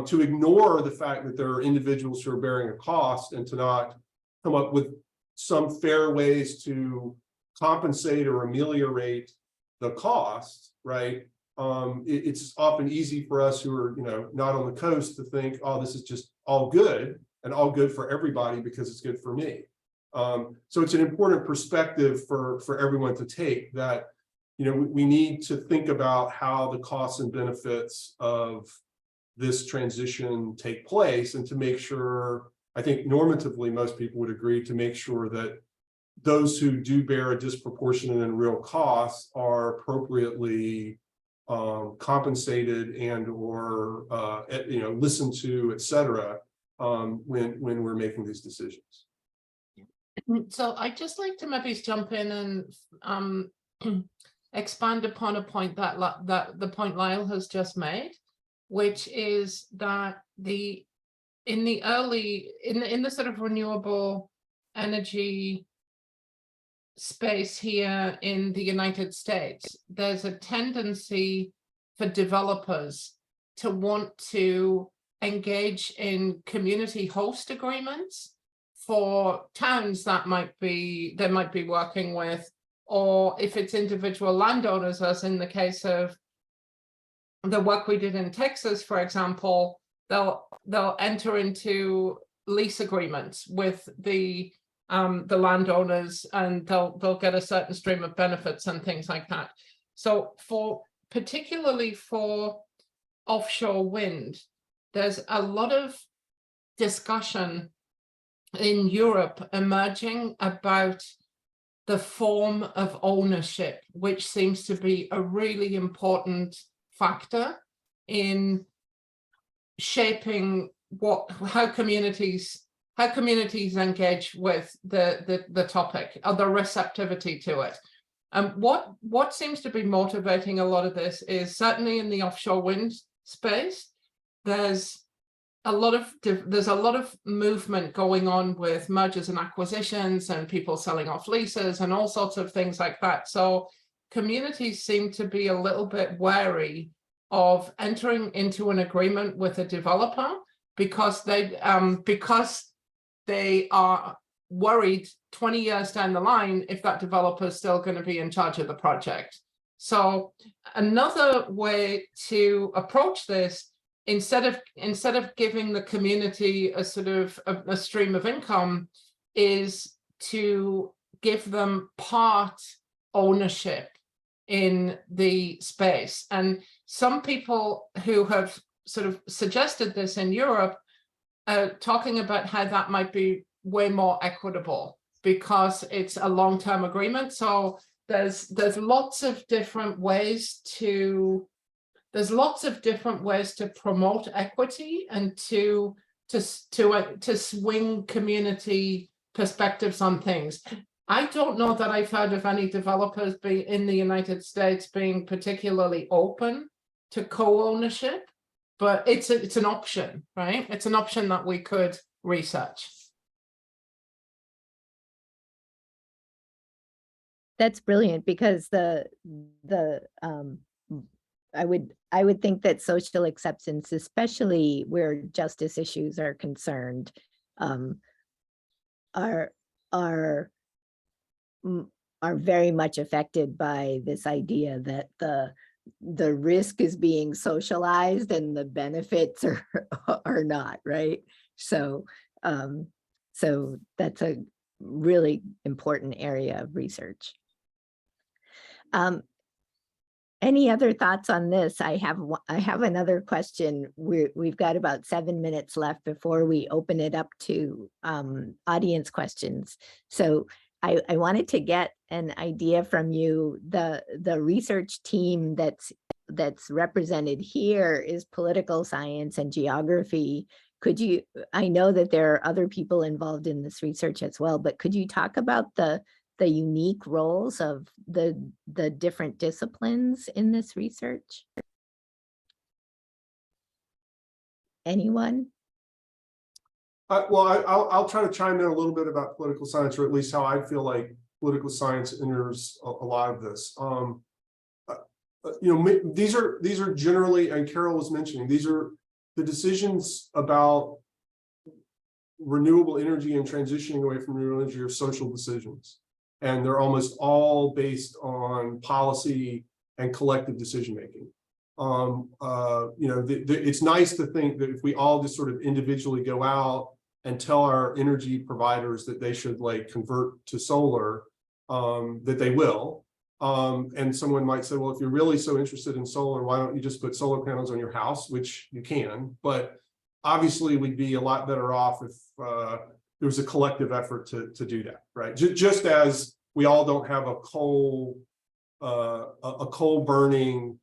to ignore the fact that there are individuals who are bearing a cost and to not come up with some fair ways to compensate or ameliorate the cost, right? It's often easy for us who are, not on the coast to think, oh, this is just all good and all good for everybody because it's good for me. So it's an important perspective for everyone to take, that, we need to think about how the costs and benefits of this transition take place, and to make sure, I think normatively most people would agree, to make sure that those who do bear a disproportionate and real cost are appropriately compensated and or listened to, et cetera, when we're making these decisions. So I'd just like to maybe jump in and expand upon a point that the point Lyle has just made, which is that in the sort of renewable energy space here in the United States, there's a tendency for developers to want to engage in community host agreements for towns that they might be working with, or if it's individual landowners, as in the case of the work we did in Texas, for example, they'll enter into lease agreements with the landowners, and they'll get a certain stream of benefits and things like that. So particularly for offshore wind, there's a lot of discussion in Europe emerging about the form of ownership, which seems to be a really important factor in shaping how communities engage with the topic, or the receptivity to it. What seems to be motivating a lot of this is, certainly in the offshore wind space, there's a lot of movement going on with mergers and acquisitions and people selling off leases and all sorts of things like that. So communities seem to be a little bit wary of entering into an agreement with a developer because they are worried 20 years down the line if that developer is still going to be in charge of the project. So another way to approach this, instead of giving the community a sort of a stream of income, is to give them part ownership in the space. And some people who have sort of suggested this in Europe are talking about how that might be way more equitable because it's a long-term agreement. So there's lots of different ways to promote equity and to swing community perspectives on things. I don't know that I've heard of any developers in the United States being particularly open to co-ownership, but it's an option, right? It's an option that we could research. That's brilliant, because I would think that social acceptance, especially where justice issues are concerned, are very much affected by this idea that the risk is being socialized and the benefits are not, right? So so that's a really important area of research. Any other thoughts on this? I have another question. We've got about 7 minutes left before we open it up to audience questions. So I wanted to get an idea from you. The research team that's represented here is political science and geography. Could you, I know that there are other people involved in this research as well, but could you talk about the unique roles of the different disciplines in this research? Anyone? Well, I'll try to chime in a little bit about political science, or at least how I feel like political science enters a lot of this. These are generally, and Carol was mentioning, these are the decisions about renewable energy and transitioning away from renewable energy are social decisions. And they're almost all based on policy and collective decision-making. It's nice to think that if we all just sort of individually go out and tell our energy providers that they should convert to solar, that they will. And someone might say, well, if you're really so interested in solar, why don't you just put solar panels on your house, which you can, but obviously we'd be a lot better off if there was a collective effort to do that, right? Just as we all don't have a coal burning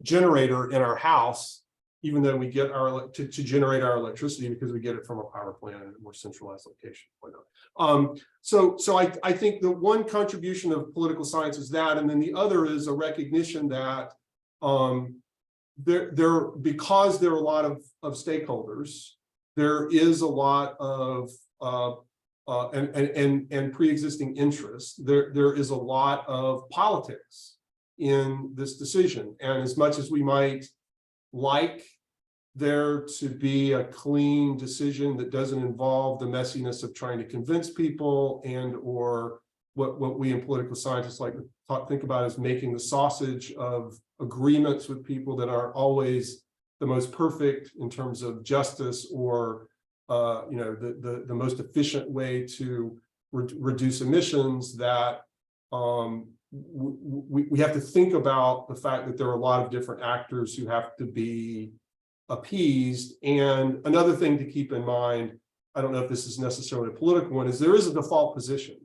generator in our house, even though we get our to generate our electricity because we get it from a power plant in a more centralized location. So I think the one contribution of political science is that, and then the other is a recognition that because there are a lot of stakeholders, there is a lot of and pre-existing interests. There is a lot of politics in this decision, and as much as we might like there to be a clean decision that doesn't involve the messiness of trying to convince people and or what we in political scientists like to think about as making the sausage of agreements with people that aren't always the most perfect in terms of justice or the most efficient way to reduce emissions, that we have to think about the fact that there are a lot of different actors who have to be appeased. And another thing to keep in mind, I don't know if this is necessarily a political one, is there is a default position.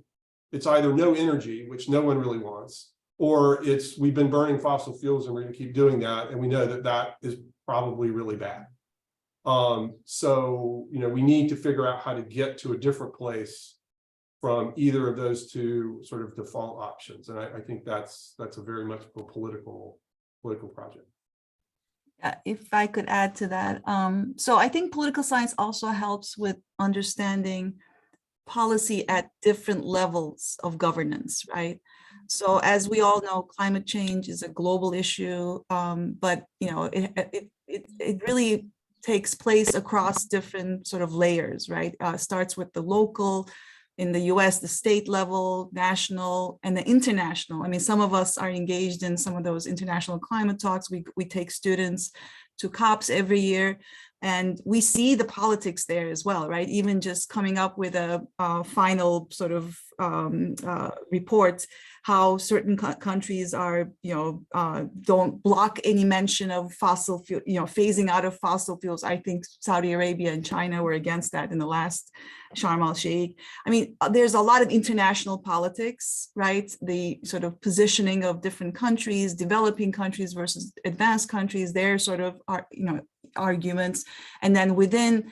It's either no energy, which no one really wants, or it's we've been burning fossil fuels and we're going to keep doing that, and we know that that is probably really bad. So we need to figure out how to get to a different place from either of those two sort of default options, and I think that's a very much a political project. If I could add to that. So I think political science also helps with understanding policy at different levels of governance, right? So as we all know, climate change is a global issue, but it really takes place across different sort of layers, right? Starts with the local, in the US, the state level, national, and the international. I mean, some of us are engaged in some of those international climate talks. We take students to COPs every year, and we see the politics there as well, right? Even just coming up with a final sort of report, how certain countries are, don't block any mention of fossil fuel, phasing out of fossil fuels. I think Saudi Arabia and China were against that in the last Sharm el-Sheikh. I mean, there's a lot of international politics, right? The sort of positioning of different countries, developing countries versus advanced countries, their sort of, arguments. And then within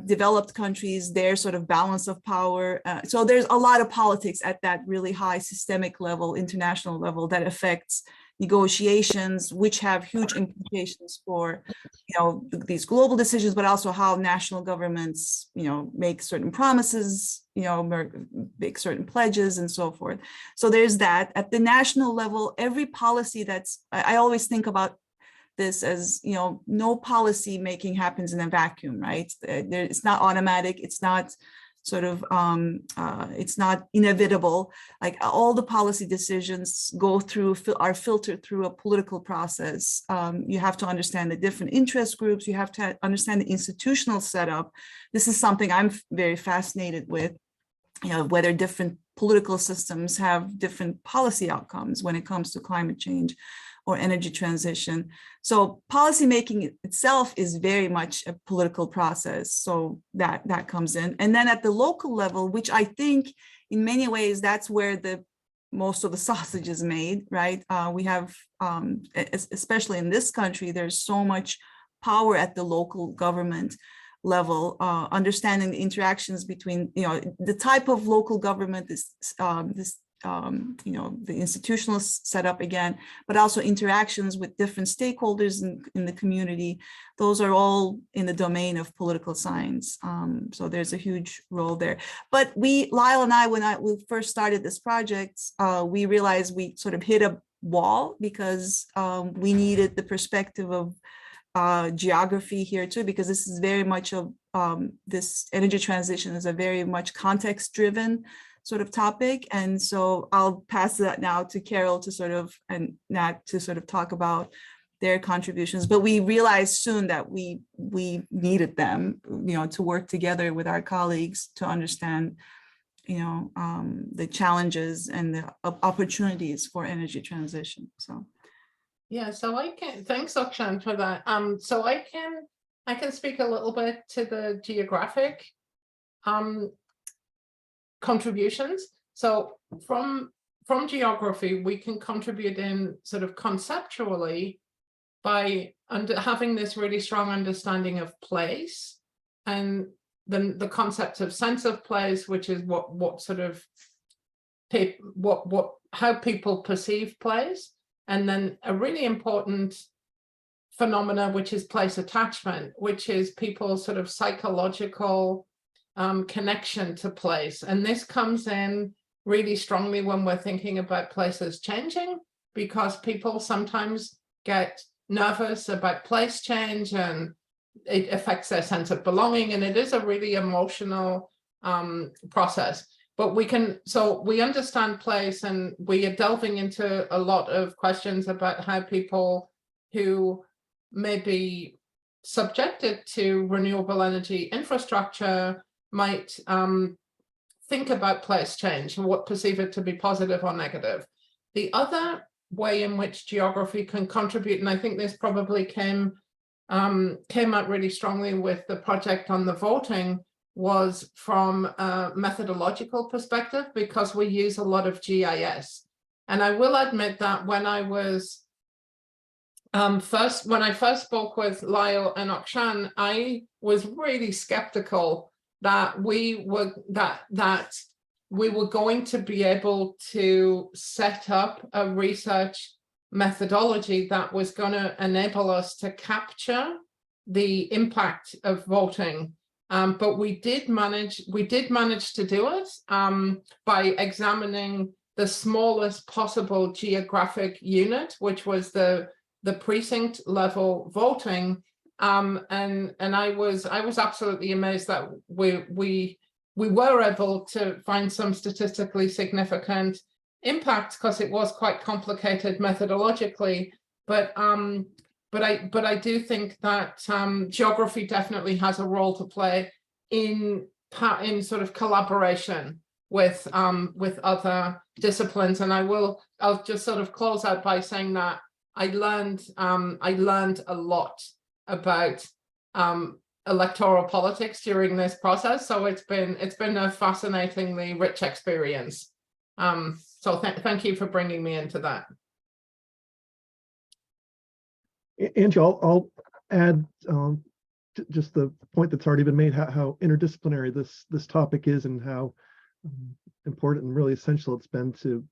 developed countries, their sort of balance of power. So there's a lot of politics at that really high systemic level, international level, that affects negotiations, which have huge implications for, these global decisions, but also how national governments, make certain promises, make certain pledges and so forth. So there's that. At the national level, every policy I always think about this as, no policy making happens in a vacuum, right? It's not automatic. It's not sort of, it's not inevitable. Like all the policy decisions are filtered through a political process. You have to understand the different interest groups. You have to understand the institutional setup. This is something I'm very fascinated with, whether different political systems have different policy outcomes when it comes to climate change or energy transition. So policymaking itself is very much a political process. So that comes in. And then at the local level, which I think in many ways, that's where most of the sausage is made, right? We have, especially in this country, there's so much power at the local government level, understanding the interactions between, the type of local government, the institutional setup again, but also interactions with different stakeholders in the community. Those are all in the domain of political science. So there's a huge role there. But Lyle and I, when we first started this project, we realized we sort of hit a wall because we needed the perspective of geography here too, because this is very much of this energy transition is a very much context driven sort of topic. And so I'll pass that now to Carol to sort of, and Nat to sort of talk about their contributions. But we realized soon that we needed them, to work together with our colleagues to understand, the challenges and the opportunities for energy transition. So. Yeah, so thanks Akshan for that. So I can speak a little bit to the geographic contributions. So from geography, we can contribute in sort of conceptually by having this really strong understanding of place, and then the concept of sense of place, which is what sort of how people perceive place, and then a really important phenomena, which is place attachment, which is people's sort of psychological connection to place. And this comes in really strongly when we're thinking about places changing, because people sometimes get nervous about place change and it affects their sense of belonging, and it is a really emotional process. But we understand place, and we are delving into a lot of questions about how people who may be subjected to renewable energy infrastructure might think about place change and what perceive it to be positive or negative. The other way in which geography can contribute, and I think this probably came out really strongly with the project on the voting, was from a methodological perspective, because we use a lot of GIS. And I will admit that when I was when I first spoke with Lyle and Akshan, I was really skeptical that we were going to be able to set up a research methodology that was going to enable us to capture the impact of voting. But we did manage to do it by examining the smallest possible geographic unit, which was the precinct level voting. And I was absolutely amazed that we were able to find some statistically significant impact, because it was quite complicated methodologically. But I do think that geography definitely has a role to play in sort of collaboration with other disciplines. And I'll just sort of close out by saying that I learned a lot about electoral politics during this process. So it's been a fascinatingly rich experience. So thank you for bringing me into that. Angie, I'll add just the point that's already been made, how interdisciplinary this topic is, and how important and really essential it's been to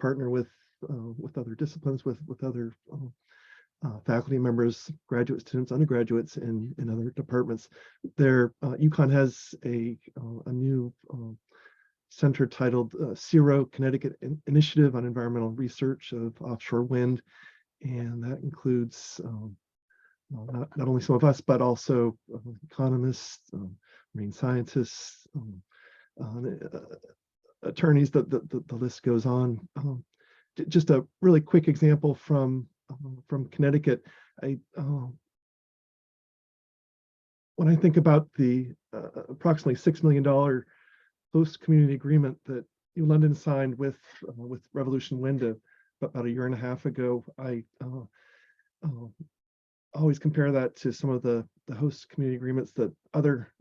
partner with other disciplines, with other faculty members, graduate students, undergraduates in other departments. UConn has a new center titled CIRO, Connecticut Initiative on Environmental Research of Offshore Wind. And that includes not only some of us, but also economists, marine scientists, attorneys. The list goes on. Just a really quick example from Connecticut. When I think about the approximately $6 million host community agreement that London signed with Revolution Wind about a year and a half ago, I always compare that to some of the host community agreements that other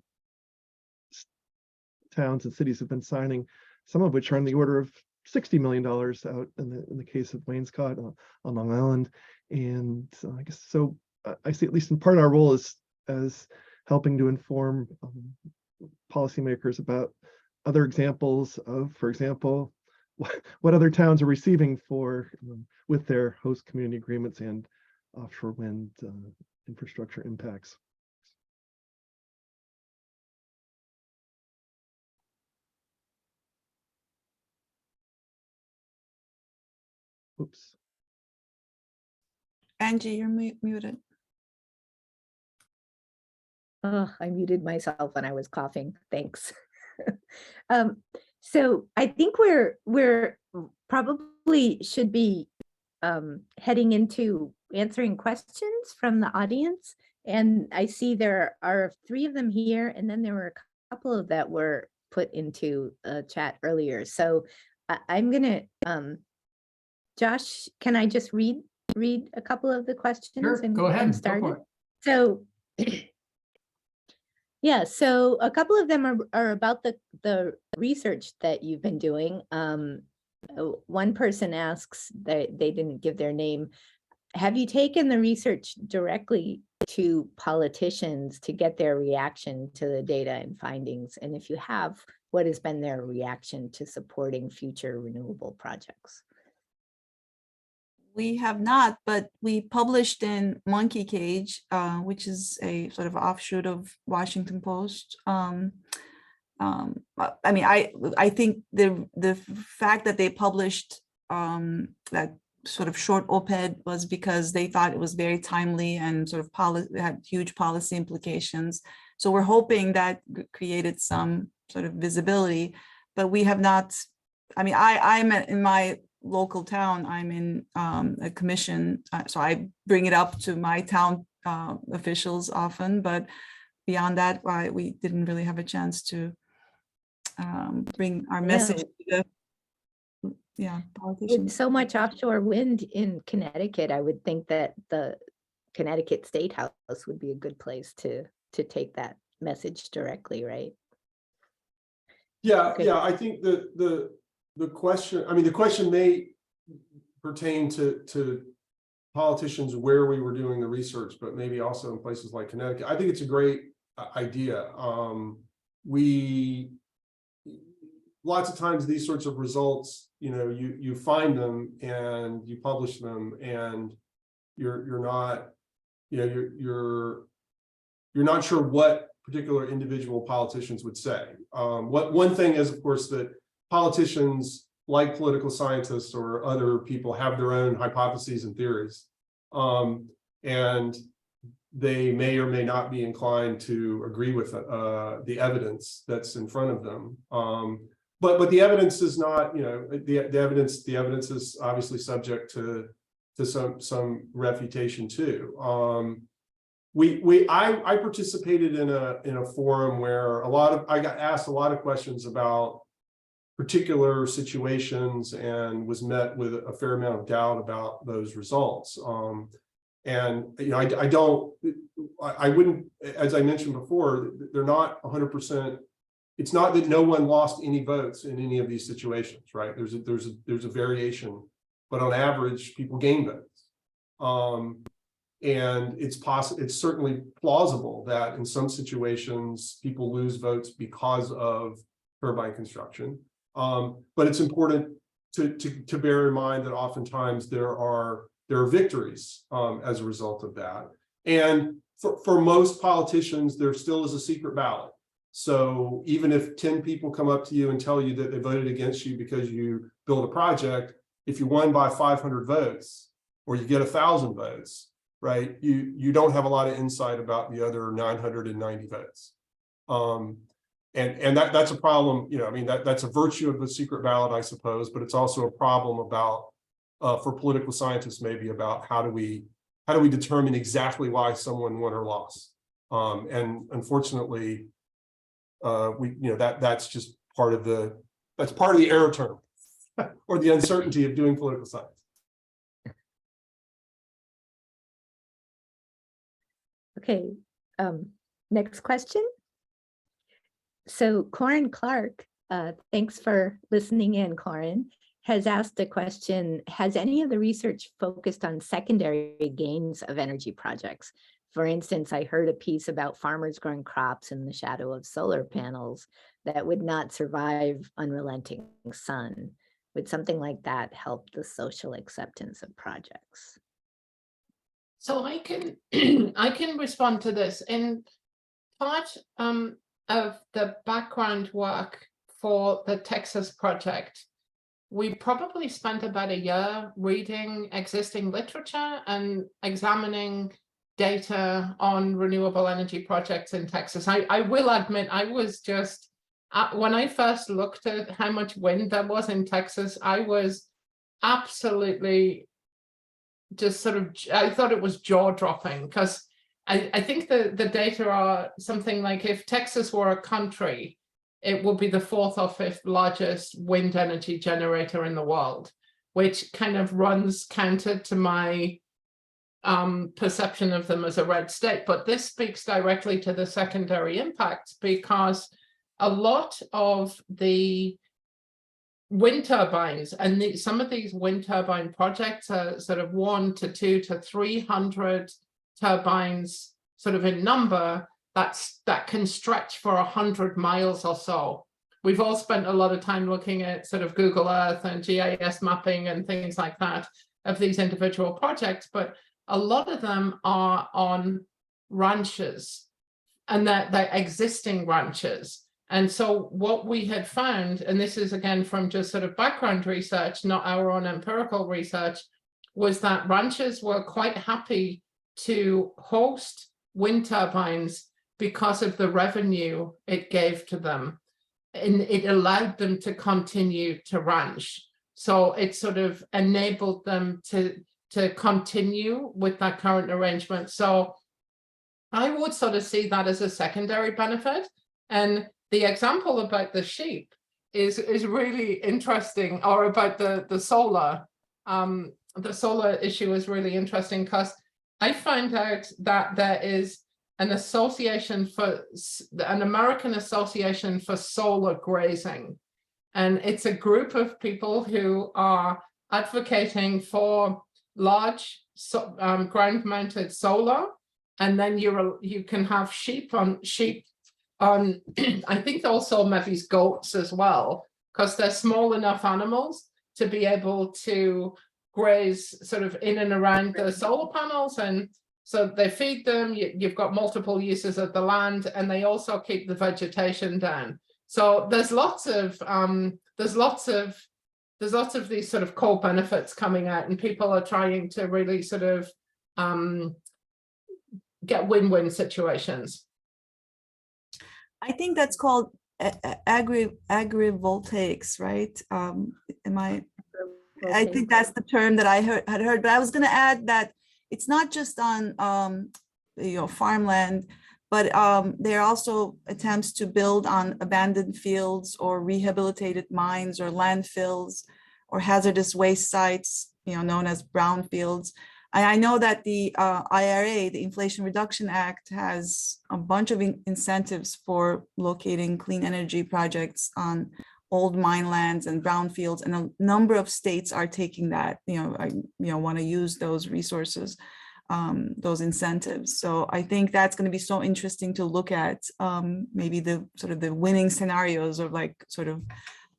towns and cities have been signing, some of which are on the order of $60 million out in the case of Wainscott on Long Island. And I guess so I see at least in part our role as helping to inform policymakers about other examples of, for example, what other towns are receiving for with their host community agreements and offshore wind infrastructure impacts. Oops. Angie, you're muted. Oh, I muted myself when I was coughing. Thanks. So I think we're probably should be heading into answering questions from the audience. And I see there are 3 of them here, and then there were a couple of that were put into a chat earlier. So I'm gonna, Josh, can I just read a couple of the questions? Sure, go ahead. And start Go it? for it. So yeah, so a couple of them are about the research that you've been doing. One person asks, they didn't give their name, have you taken the research directly to politicians to get their reaction to the data and findings? And if you have, what has been their reaction to supporting future renewable projects? We have not, but we published in Monkey Cage, which is a sort of offshoot of Washington Post. I mean, I think the fact that they published that sort of short op-ed was because they thought it was very timely and sort of had huge policy implications. So we're hoping that created some sort of visibility, but we have not. I mean, I'm in my local town, I'm in a commission, so I bring it up to my town officials often, but beyond that, we didn't really have a chance to bring our message to the politicians. With so much offshore wind in Connecticut, I would think that the Connecticut State House would be a good place to take that message directly, right? Yeah, Okay. yeah, I think the question, I mean, the question may pertain to politicians where we were doing the research, but maybe also in places like Connecticut. I think it's a great idea. lots of times these sorts of results, you find them and you publish them, and you're not, you're not sure what particular individual politicians would say. One thing is, of course, that politicians, like political scientists or other people, have their own hypotheses and theories, and they may or may not be inclined to agree with the evidence that's in front of them. But the evidence is not, the evidence is obviously subject to some refutation too. I participated in a forum where I got asked a lot of questions about particular situations and was met with a fair amount of doubt about those results. And I wouldn't, as I mentioned before, they're not 100%. It's not that no one lost any votes in any of these situations, right? There's a variation, but on average, people gain votes. And it's certainly plausible that in some situations people lose votes because of turbine construction. But it's important to bear in mind that oftentimes there are victories as a result of that. And for most politicians, there still is a secret ballot. So even if 10 people come up to you and tell you that they voted against you because you built a project, if you won by 500 votes or you get 1,000 votes, right, you don't have a lot of insight about the other 990 votes. And that's a problem, that's a virtue of the secret ballot, I suppose, but it's also a problem about for political scientists, maybe, about how do we determine exactly why someone won or lost. And unfortunately, that's just part of the error term or the uncertainty of doing political science. Okay, next question. So Corin Clark, thanks for listening in, Corin, has asked a question: has any of the research focused on secondary gains of energy projects? For instance, I heard a piece about farmers growing crops in the shadow of solar panels that would not survive unrelenting sun. Would something like that help the social acceptance of projects? So I can I can respond to this. In part of the background work for the Texas project, we probably spent about a year reading existing literature and examining data on renewable energy projects in Texas. I will admit, I was just, when I first looked at how much wind there was in Texas, I was absolutely just sort of, I thought it was jaw-dropping, because I think the data are something like, if Texas were a country, it would be the 4th or 5th largest wind energy generator in the world, which kind of runs counter to my perception of them as a red state. But this speaks directly to the secondary impacts, because a lot of the wind turbines, and some of these wind turbine projects are sort of 100 to 200 to 300 turbines sort of in number, that can stretch for 100 miles or so. We've all spent a lot of time looking at sort of Google Earth and GIS mapping and things like that of these individual projects, but a lot of them are on ranches, and they're existing ranches. And so what we had found, and this is again from just sort of background research, not our own empirical research, was that ranchers were quite happy to host wind turbines because of the revenue it gave to them. And it allowed them to continue to ranch. So it sort of enabled them to continue with that current arrangement. So I would sort of see that as a secondary benefit. And the example about the sheep is really interesting, or about the solar. The solar issue is really interesting, because I found out that there is an association for an American Association for Solar Grazing. And it's a group of people who are advocating for large ground-mounted solar, and then you can have sheep on I think also maybe goats as well, because they're small enough animals to be able to graze sort of in and around the solar panels. And so they feed them, you've got multiple uses of the land, and they also keep the vegetation down. So there's lots of these sort of core benefits coming out, and people are trying to really sort of get win-win situations. I think that's called agrivoltaics, right? I think that's the term that I had heard, but I was going to add that it's not just on farmland, but there are also attempts to build on abandoned fields or rehabilitated mines or landfills or hazardous waste sites, known as brownfields. I know that the IRA, the Inflation Reduction Act, has a bunch of incentives for locating clean energy projects on old mine lands and brownfields, and a number of states are taking that, want to use those resources, those incentives. So I think that's going to be so interesting to look at, maybe the sort of the winning scenarios of like sort of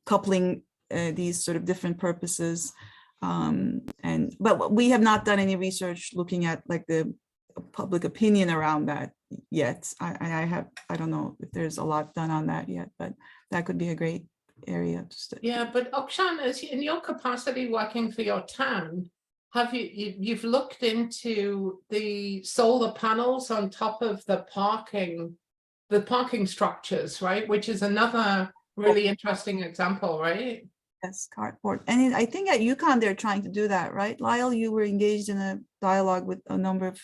coupling these sort of different purposes. But we have not done any research looking at like the public opinion around that yet. I don't know if there's a lot done on that yet, but that could be a great area to study. Yeah, but Okshan, as in your capacity working for your town, have you've looked into the solar panels on top of the parking structures, right? Which is another really interesting example, right? Yes, cardboard. And I think at UConn, they're trying to do that, right? Lyle, you were engaged in a dialogue with a number of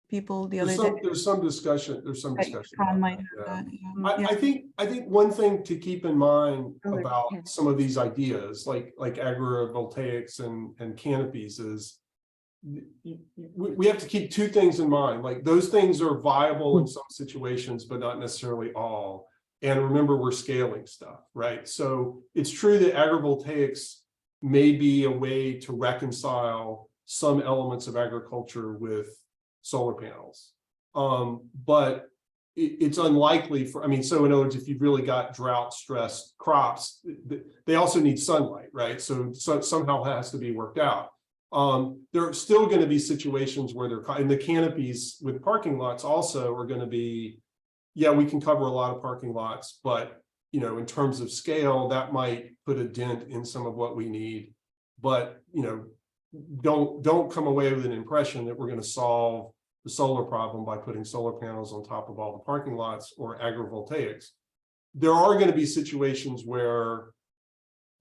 people the other day. There's some discussion. There's some discussion. Might About have that, yeah. I think one thing to keep in mind about some of these ideas, like agrivoltaics and canopies, is we have to keep two things in mind. Like those things are viable in some situations, but not necessarily all. And remember, we're scaling stuff, right? So it's true that agrivoltaics may be a way to reconcile some elements of agriculture with solar panels. But it's unlikely so in other words, if you've really got drought stressed crops, they also need sunlight, right? So somehow it has to be worked out. There are still going to be situations where and the canopies with parking lots also are going to be, yeah, we can cover a lot of parking lots, but in terms of scale, that might put a dent in some of what we need. But don't come away with an impression that we're going to solve the solar problem by putting solar panels on top of all the parking lots or agrivoltaics. There are going to be situations where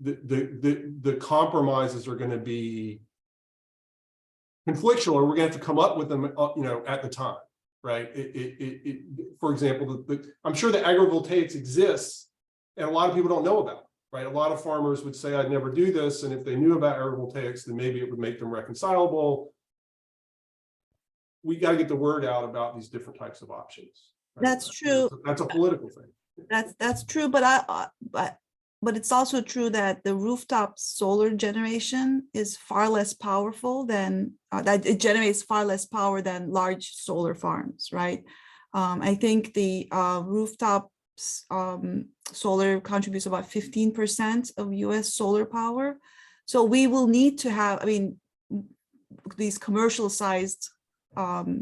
the compromises are going to be conflictual, or we're going to have to come up with them, at the time, right? For example, I'm sure the agrivoltaics exists, and a lot of people don't know about it, right? A lot of farmers would say, I'd never do this, and if they knew about agrivoltaics, then maybe it would make them reconcilable. We got to get the word out about these different types of options. Right? That's true. That's a political thing. That's true, but it's also true that the rooftop solar generation is far less powerful than that. It generates far less power than large solar farms, right? I think the rooftop solar contributes about 15% of US solar power. So we will need to have, these commercial sized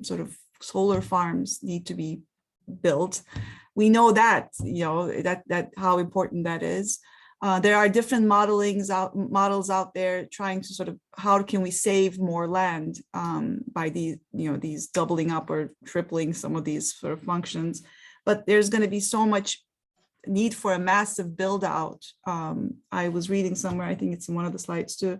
sort of solar farms need to be built. We know that, that how important that is. There are different models out there trying to sort of, how can we save more land by these doubling up or tripling some of these sort of functions. But there's going to be so much need for a massive build out. I was reading somewhere, I think it's in one of the slides too,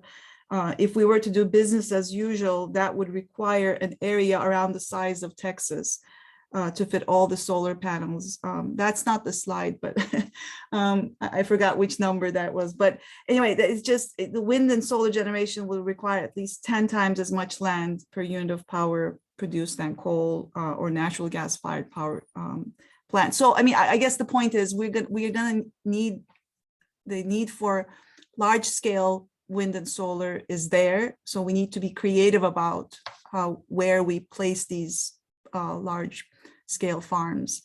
if we were to do business as usual, that would require an area around the size of Texas to fit all the solar panels. That's not the slide, but I forgot which number that was. But anyway, it's just the wind and solar generation will require at least 10 times as much land per unit of power produced than coal or natural gas fired power plants. So, I guess the point is we're going to need the need for large scale wind and solar is there. So we need to be creative about where we place these large scale farms.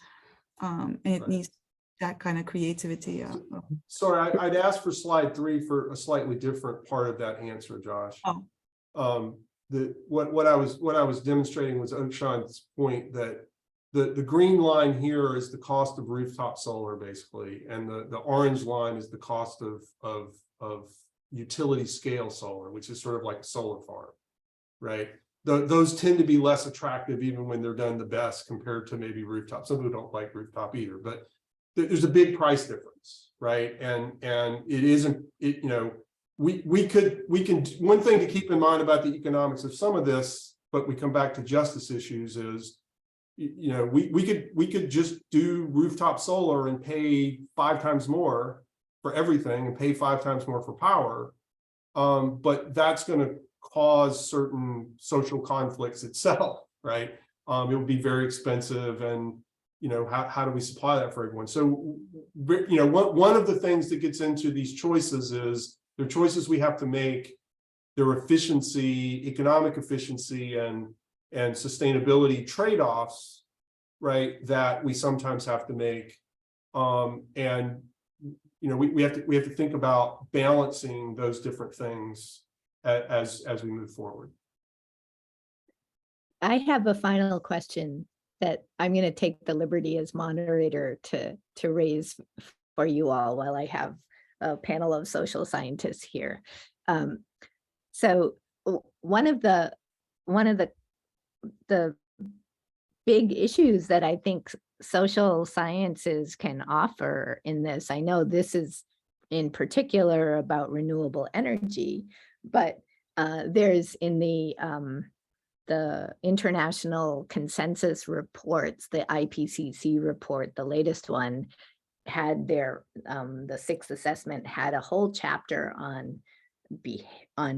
And it needs to that kind of creativity. Sorry, I'd ask for slide 3 for a slightly different part of that answer, Josh. Oh. What I was demonstrating was Okshan's point that the green line here is the cost of rooftop solar, basically, and the orange line is the cost of utility scale solar, which is sort of like a solar farm, right? Those tend to be less attractive even when they're done the best compared to maybe rooftop. Some people don't like rooftop either, but there's a big price difference, right? And it isn't, you know, we can, one thing to keep in mind about the economics of some of this, but we come back to justice issues is, you know, we could just do rooftop solar and pay 5 times more for everything and pay 5 times more for power. But that's going to cause certain social conflicts itself, right? It will be very expensive, and you know, how do we supply that for everyone? So, you know, one of the things that gets into these choices is they're choices we have to make. Their efficiency, economic efficiency, and sustainability trade-offs, right? That we sometimes have to make, and you know, we have to think about balancing those different things as we move forward. I have a final question that I'm going to take the liberty as moderator to raise for you all while I have a panel of social scientists here. So one of the big issues that I think social sciences can offer in this, I know this is in particular about renewable energy, but there's in the international consensus reports, the IPCC report, the latest one, had their the 6th assessment had a whole chapter on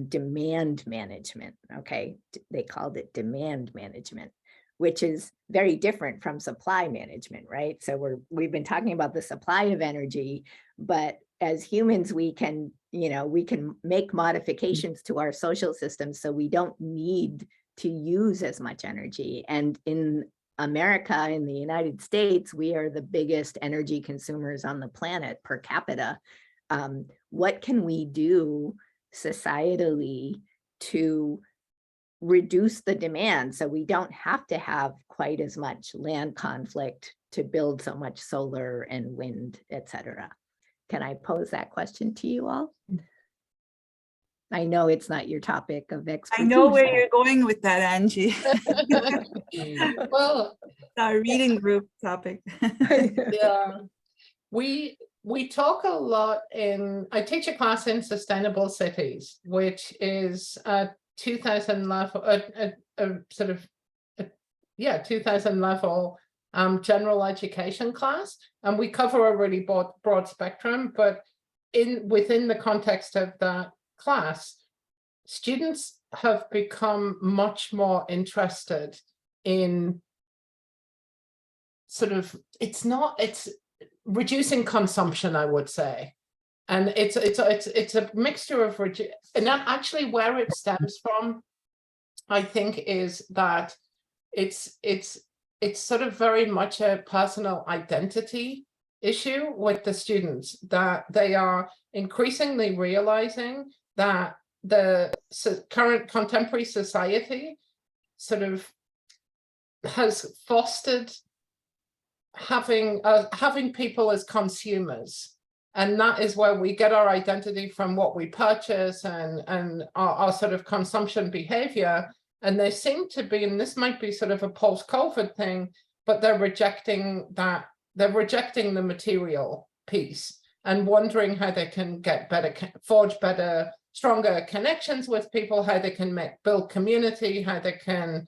demand management. Okay, they called it demand management, which is very different from supply management, right? So we've been talking about the supply of energy, but as humans, we can, you know, we can make modifications to our social systems so we don't need to use as much energy. And in America, in the United States, we are the biggest energy consumers on the planet per capita. What can we do societally to reduce the demand so we don't have to have quite as much land conflict to build so much solar and wind, et cetera? Can I pose that question to you all? I know it's not your topic of expertise. I know where you're going with that, Angie. Well, Our reading group topic. yeah, we talk a lot I teach a class in sustainable cities, which is a 2000 level, sort of, 2000 level general education class, and we cover a really broad spectrum. But within the context of that class, students have become much more interested in sort of, it's reducing consumption, I would say. And it's a mixture of and that actually where it stems from, I think, is that it's sort of very much a personal identity issue with the students, that they are increasingly realizing that the current contemporary society sort of has fostered having people as consumers, and that is where we get our identity from, what we purchase and our sort of consumption behavior. And they seem to be, and this might be sort of a post-COVID thing, but they're rejecting that. They're rejecting the material piece and wondering how they can get better, forge better, stronger connections with people, how they can build community, how they can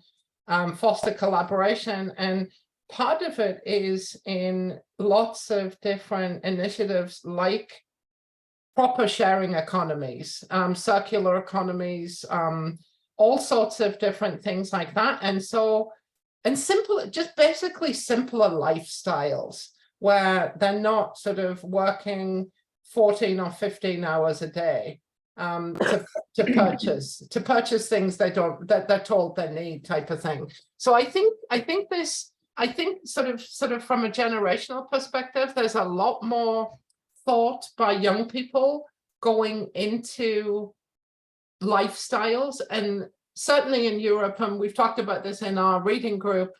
foster collaboration. And part of it is in lots of different initiatives like proper sharing economies, circular economies, all sorts of different things like that. And simple, just basically simpler lifestyles where they're not sort of working 14 or 15 hours a day to purchase things they're told they need, type of thing. So I think this I think sort of from a generational perspective, there's a lot more thought by young people going into lifestyles, and certainly in Europe, and we've talked about this in our reading group,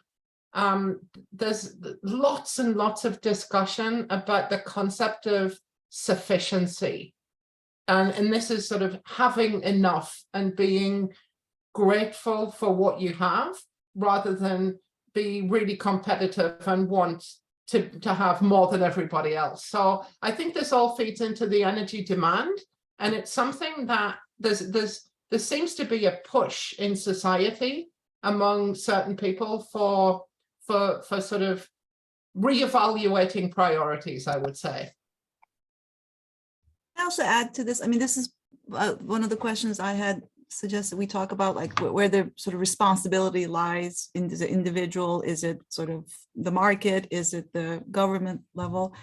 there's lots and lots of discussion about the concept of sufficiency. And this is sort of having enough and being grateful for what you have, rather than be really competitive and want to have more than everybody else. So I think this all feeds into the energy demand, and it's something that there seems to be a push in society among certain people for sort of reevaluating priorities, I would say. I also add to this, I mean, this is one of the questions I had suggested we talk about, like where the sort of responsibility lies in the individual. Is it sort of the market? Is it the government level?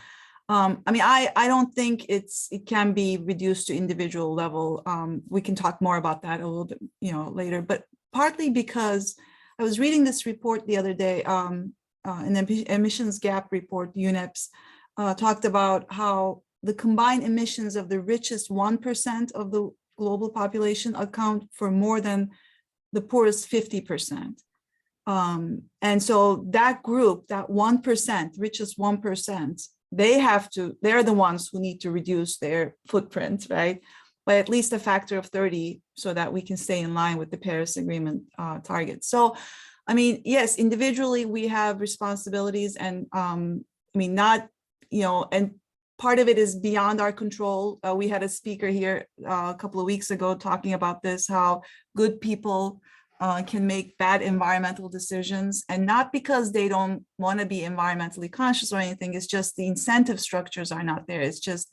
I mean, I don't think it can be reduced to individual level. We can talk more about that a little bit, later, but partly because I was reading this report the other day, an emissions gap report, UNEP's, talked about how the combined emissions of the richest 1% of the global population account for more than the poorest 50%. And so that group, that 1%, richest 1%, they're the ones who need to reduce their footprint, right? By at least a factor of 30, so that we can stay in line with the Paris Agreement targets. So, I mean, yes, individually we have responsibilities, and I mean, not, and part of it is beyond our control. We had a speaker here a couple of weeks ago talking about this, how good people can make bad environmental decisions, and not because they don't want to be environmentally conscious or anything. It's just the incentive structures are not there. It's just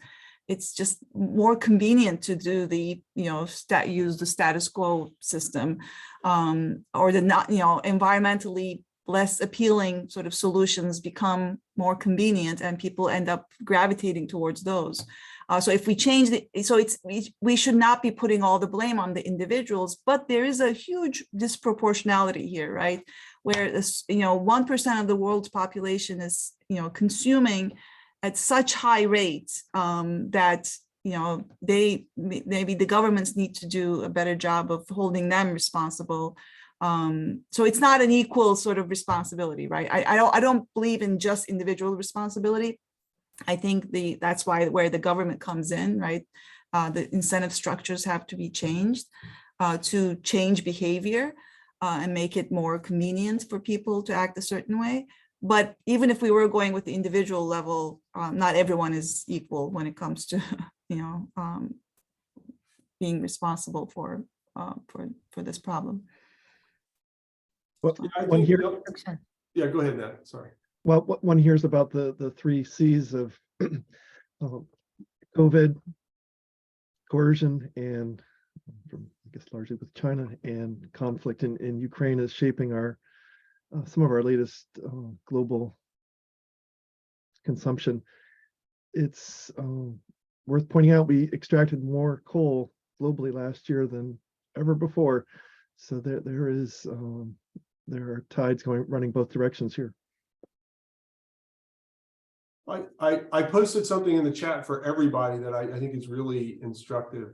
more convenient to do the, use the status quo system, or the not, environmentally less appealing sort of solutions become more convenient, and people end up gravitating towards those. So if we change we should not be putting all the blame on the individuals, but there is a huge disproportionality here, right? Where this, 1% of the world's population is, consuming at such high rates that, maybe the governments need to do a better job of holding them responsible. So it's not an equal sort of responsibility, right? I don't believe in just individual responsibility. I think that's where the government comes in, right? The incentive structures have to be changed to change behavior and make it more convenient for people to act a certain way. But even if we were going with the individual level, not everyone is equal when it comes to, being responsible for this problem. Well, I one think, here. yeah, go ahead, Nat. Sorry. Well, one hears about the 3 C's of COVID, coercion, and I guess largely with China, and conflict in Ukraine is shaping some of our latest global consumption. It's worth pointing out we extracted more coal globally last year than ever before, so there are tides running both directions here. I posted something in the chat for everybody that I think is really instructive.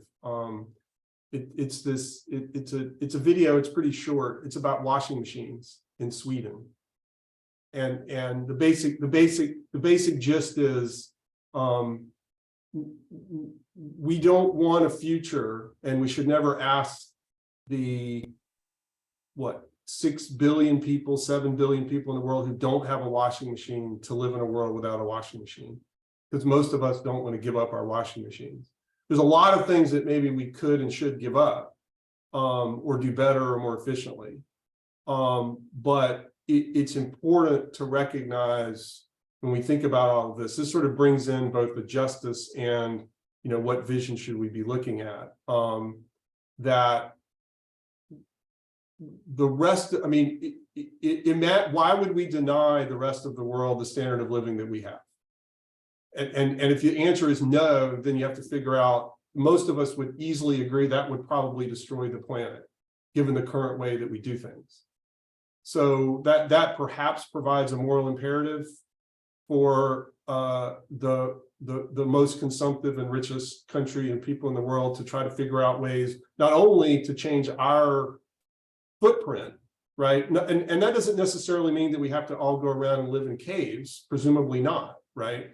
It's a video. It's pretty short. It's about washing machines in Sweden, and the basic gist is we don't want a future, and we should never ask the 6 billion people, 7 billion people in the world who don't have a washing machine to live in a world without a washing machine, because most of us don't want to give up our washing machines. There's a lot of things that maybe we could and should give up or do better or more efficiently. But it's important to recognize when we think about all of this sort of brings in both the justice and, what vision should we be looking at, that the rest, I mean, why would we deny the rest of the world the standard of living that we have? And if the answer is no, then you have to figure out, most of us would easily agree that would probably destroy the planet, given the current way that we do things. So that perhaps provides a moral imperative for the most consumptive and richest country and people in the world to try to figure out ways not only to change our footprint, right? And that doesn't necessarily mean that we have to all go around and live in caves, presumably not, right?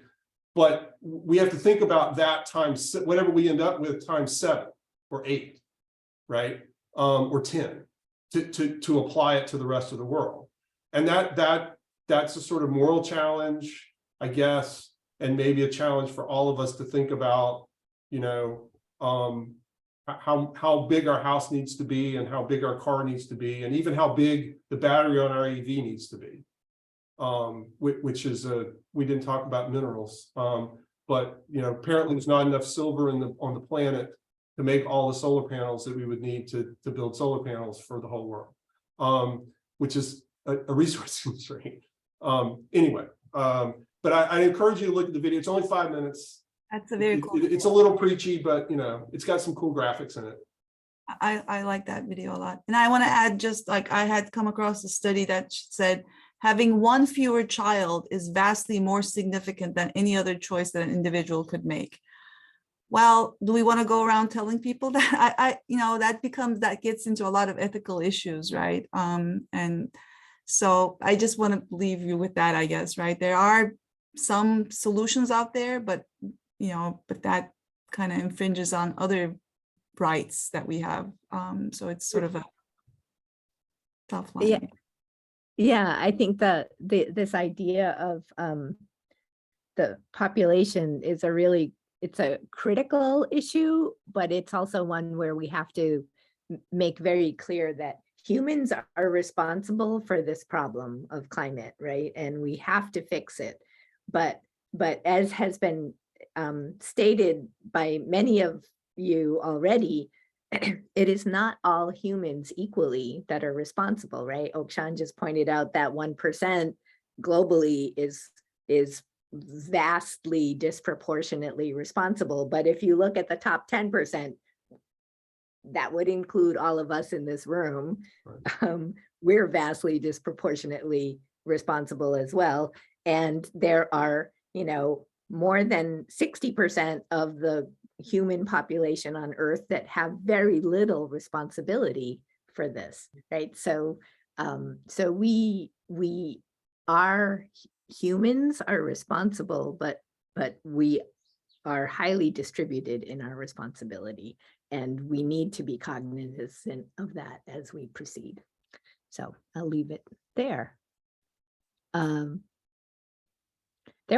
But we have to think about that times whatever we end up with times 7 or 8, right? Or 10 to apply it to the rest of the world. And that's a sort of moral challenge, I guess, and maybe a challenge for all of us to think about, you know, how big our house needs to be and how big our car needs to be, and even how big the battery on our EV needs to be. Which is we didn't talk about minerals, but you know, apparently there's not enough silver on the planet to make all the solar panels that we would need to build solar panels for the whole world, which is a resource constraint. Anyway, but I encourage you to look at the video. It's only 5 minutes. That's a very cool. It's a little preachy, but you know, it's got some cool graphics in it. I like that video a lot. And I want to add, just like I had come across a study that said having one fewer child is vastly more significant than any other choice that an individual could make. Well, do we want to go around telling people that? You know, that gets into a lot of ethical issues, right? And so I just want to leave you with that, I guess, right? There are some solutions out there, but you know, but that kind of infringes on other rights that we have. So it's sort of a tough line. Yeah. Yeah, I think this idea of the population is it's a critical issue, but it's also one where we have to make very clear that humans are responsible for this problem of climate, right? And we have to fix it. But as has been stated by many of you already, it is not all humans equally that are responsible, right? Okshan just pointed out that 1% globally is vastly disproportionately responsible. But if you look at the top 10%, that would include all of us in this room. Right. We're vastly disproportionately responsible as well. And there are, you know, more than 60% of the human population on Earth that have very little responsibility for this, right? So, so we are humans are responsible, but we are highly distributed in our responsibility, and we need to be cognizant of that as we proceed. So I'll leave it there. There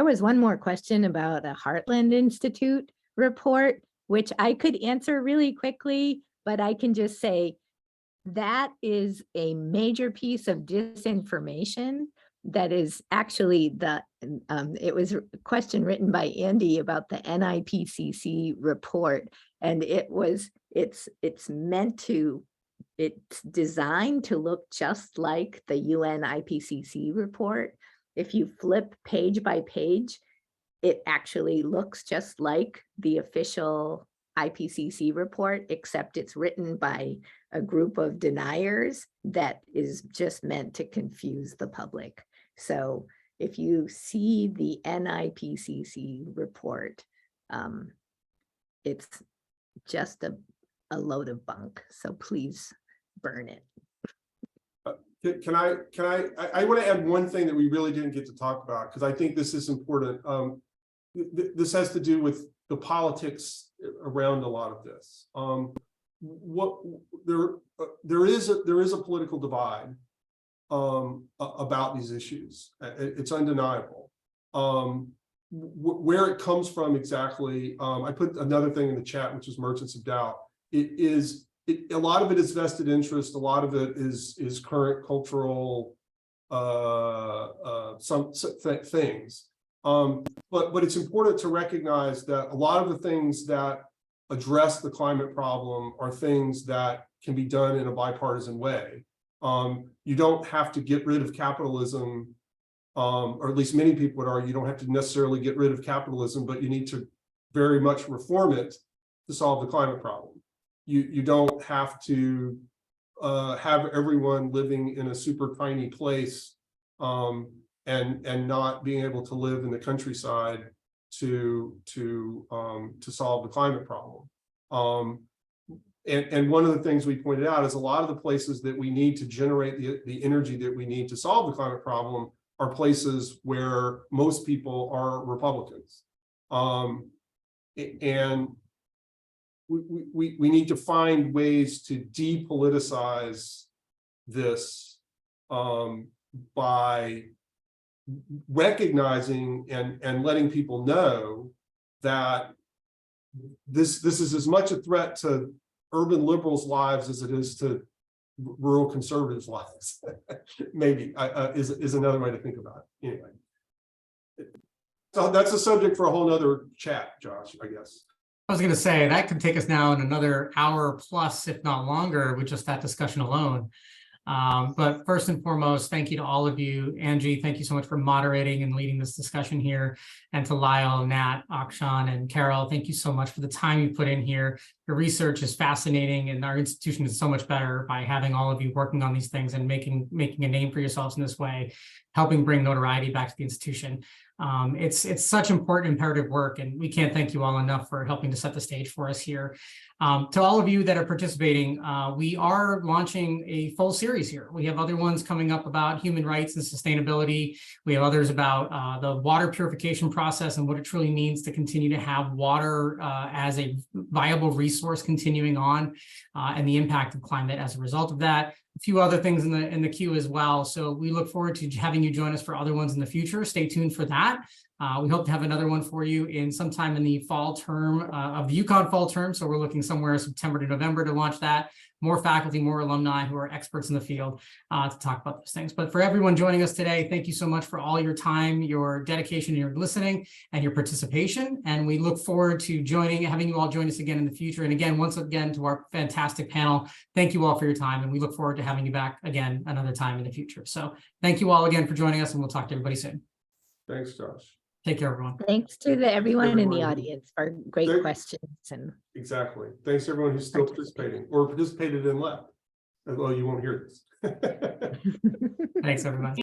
was one more question about a Heartland Institute report, which I could answer really quickly, but I can just say that is a major piece of disinformation. That is actually it was a question written by Andy about the NIPCC report, and it's designed to look just like the UN IPCC report. If you flip page by page, it actually looks just like the official IPCC report, except it's written by a group of deniers that is just meant to confuse the public. So if you see the NIPCC report, it's just a load of bunk. So please burn it. Can I want to add one thing that we really didn't get to talk about, because I think this is important. This has to do with the politics around a lot of this. There is a political divide about these issues. It's undeniable. Where it comes from exactly, I put another thing in the chat, which is merchants of doubt. A lot of it is vested interest. A lot of it is current cultural things. But it's important to recognize that a lot of the things that address the climate problem are things that can be done in a bipartisan way. You don't have to get rid of capitalism, or at least many people would argue, you don't have to necessarily get rid of capitalism, but you need to very much reform it to solve the climate problem. You don't have to have everyone living in a super tiny place and not being able to live in the countryside to solve the climate problem. And one of the things we pointed out is a lot of the places that we need to generate the energy that we need to solve the climate problem are places where most people are Republicans. And we need to find ways to depoliticize this by recognizing and letting people know that this is as much a threat to urban liberals' lives as it is to rural conservatives' lives. Maybe is another way to think about it. Anyway, so that's a subject for a whole nother chat, Josh, I guess. I was going to say that could take us now in another hour plus, if not longer, with just that discussion alone. But first and foremost, thank you to all of you. Angie, thank you so much for moderating and leading this discussion here. And to Lyle, Nat, Akshan, and Carol, thank you so much for the time you put in here. Your research is fascinating, and our institution is so much better by having all of you working on these things and making a name for yourselves in this way, helping bring notoriety back to the institution. It's such important imperative work, and we can't thank you all enough for helping to set the stage for us here. To all of you that are participating, we are launching a full series here. We have other ones coming up about human rights and sustainability. We have others about the water purification process and what it truly means to continue to have water as a viable resource continuing on, and the impact of climate as a result of that. A few other things in the queue as well. So we look forward to having you join us for other ones in the future. Stay tuned for that. We hope to have another one for you in sometime in the fall term of the UConn fall term. So we're looking somewhere September to November to launch that. More faculty, more alumni who are experts in the field to talk about those things. But for everyone joining us today, thank you so much for all your time, your dedication, your listening, and your participation. And we look forward to having you all join us again in the future. And again, once again, to our fantastic panel, thank you all for your time. And we look forward to having you back again another time in the future. So thank you all again for joining us, and we'll talk to everybody soon. Thanks, Josh. Take care, everyone. Thanks to everyone in the audience for great questions. And exactly. Thanks to everyone who's still participating or participated and left. Well, you won't hear this. Thanks, everybody.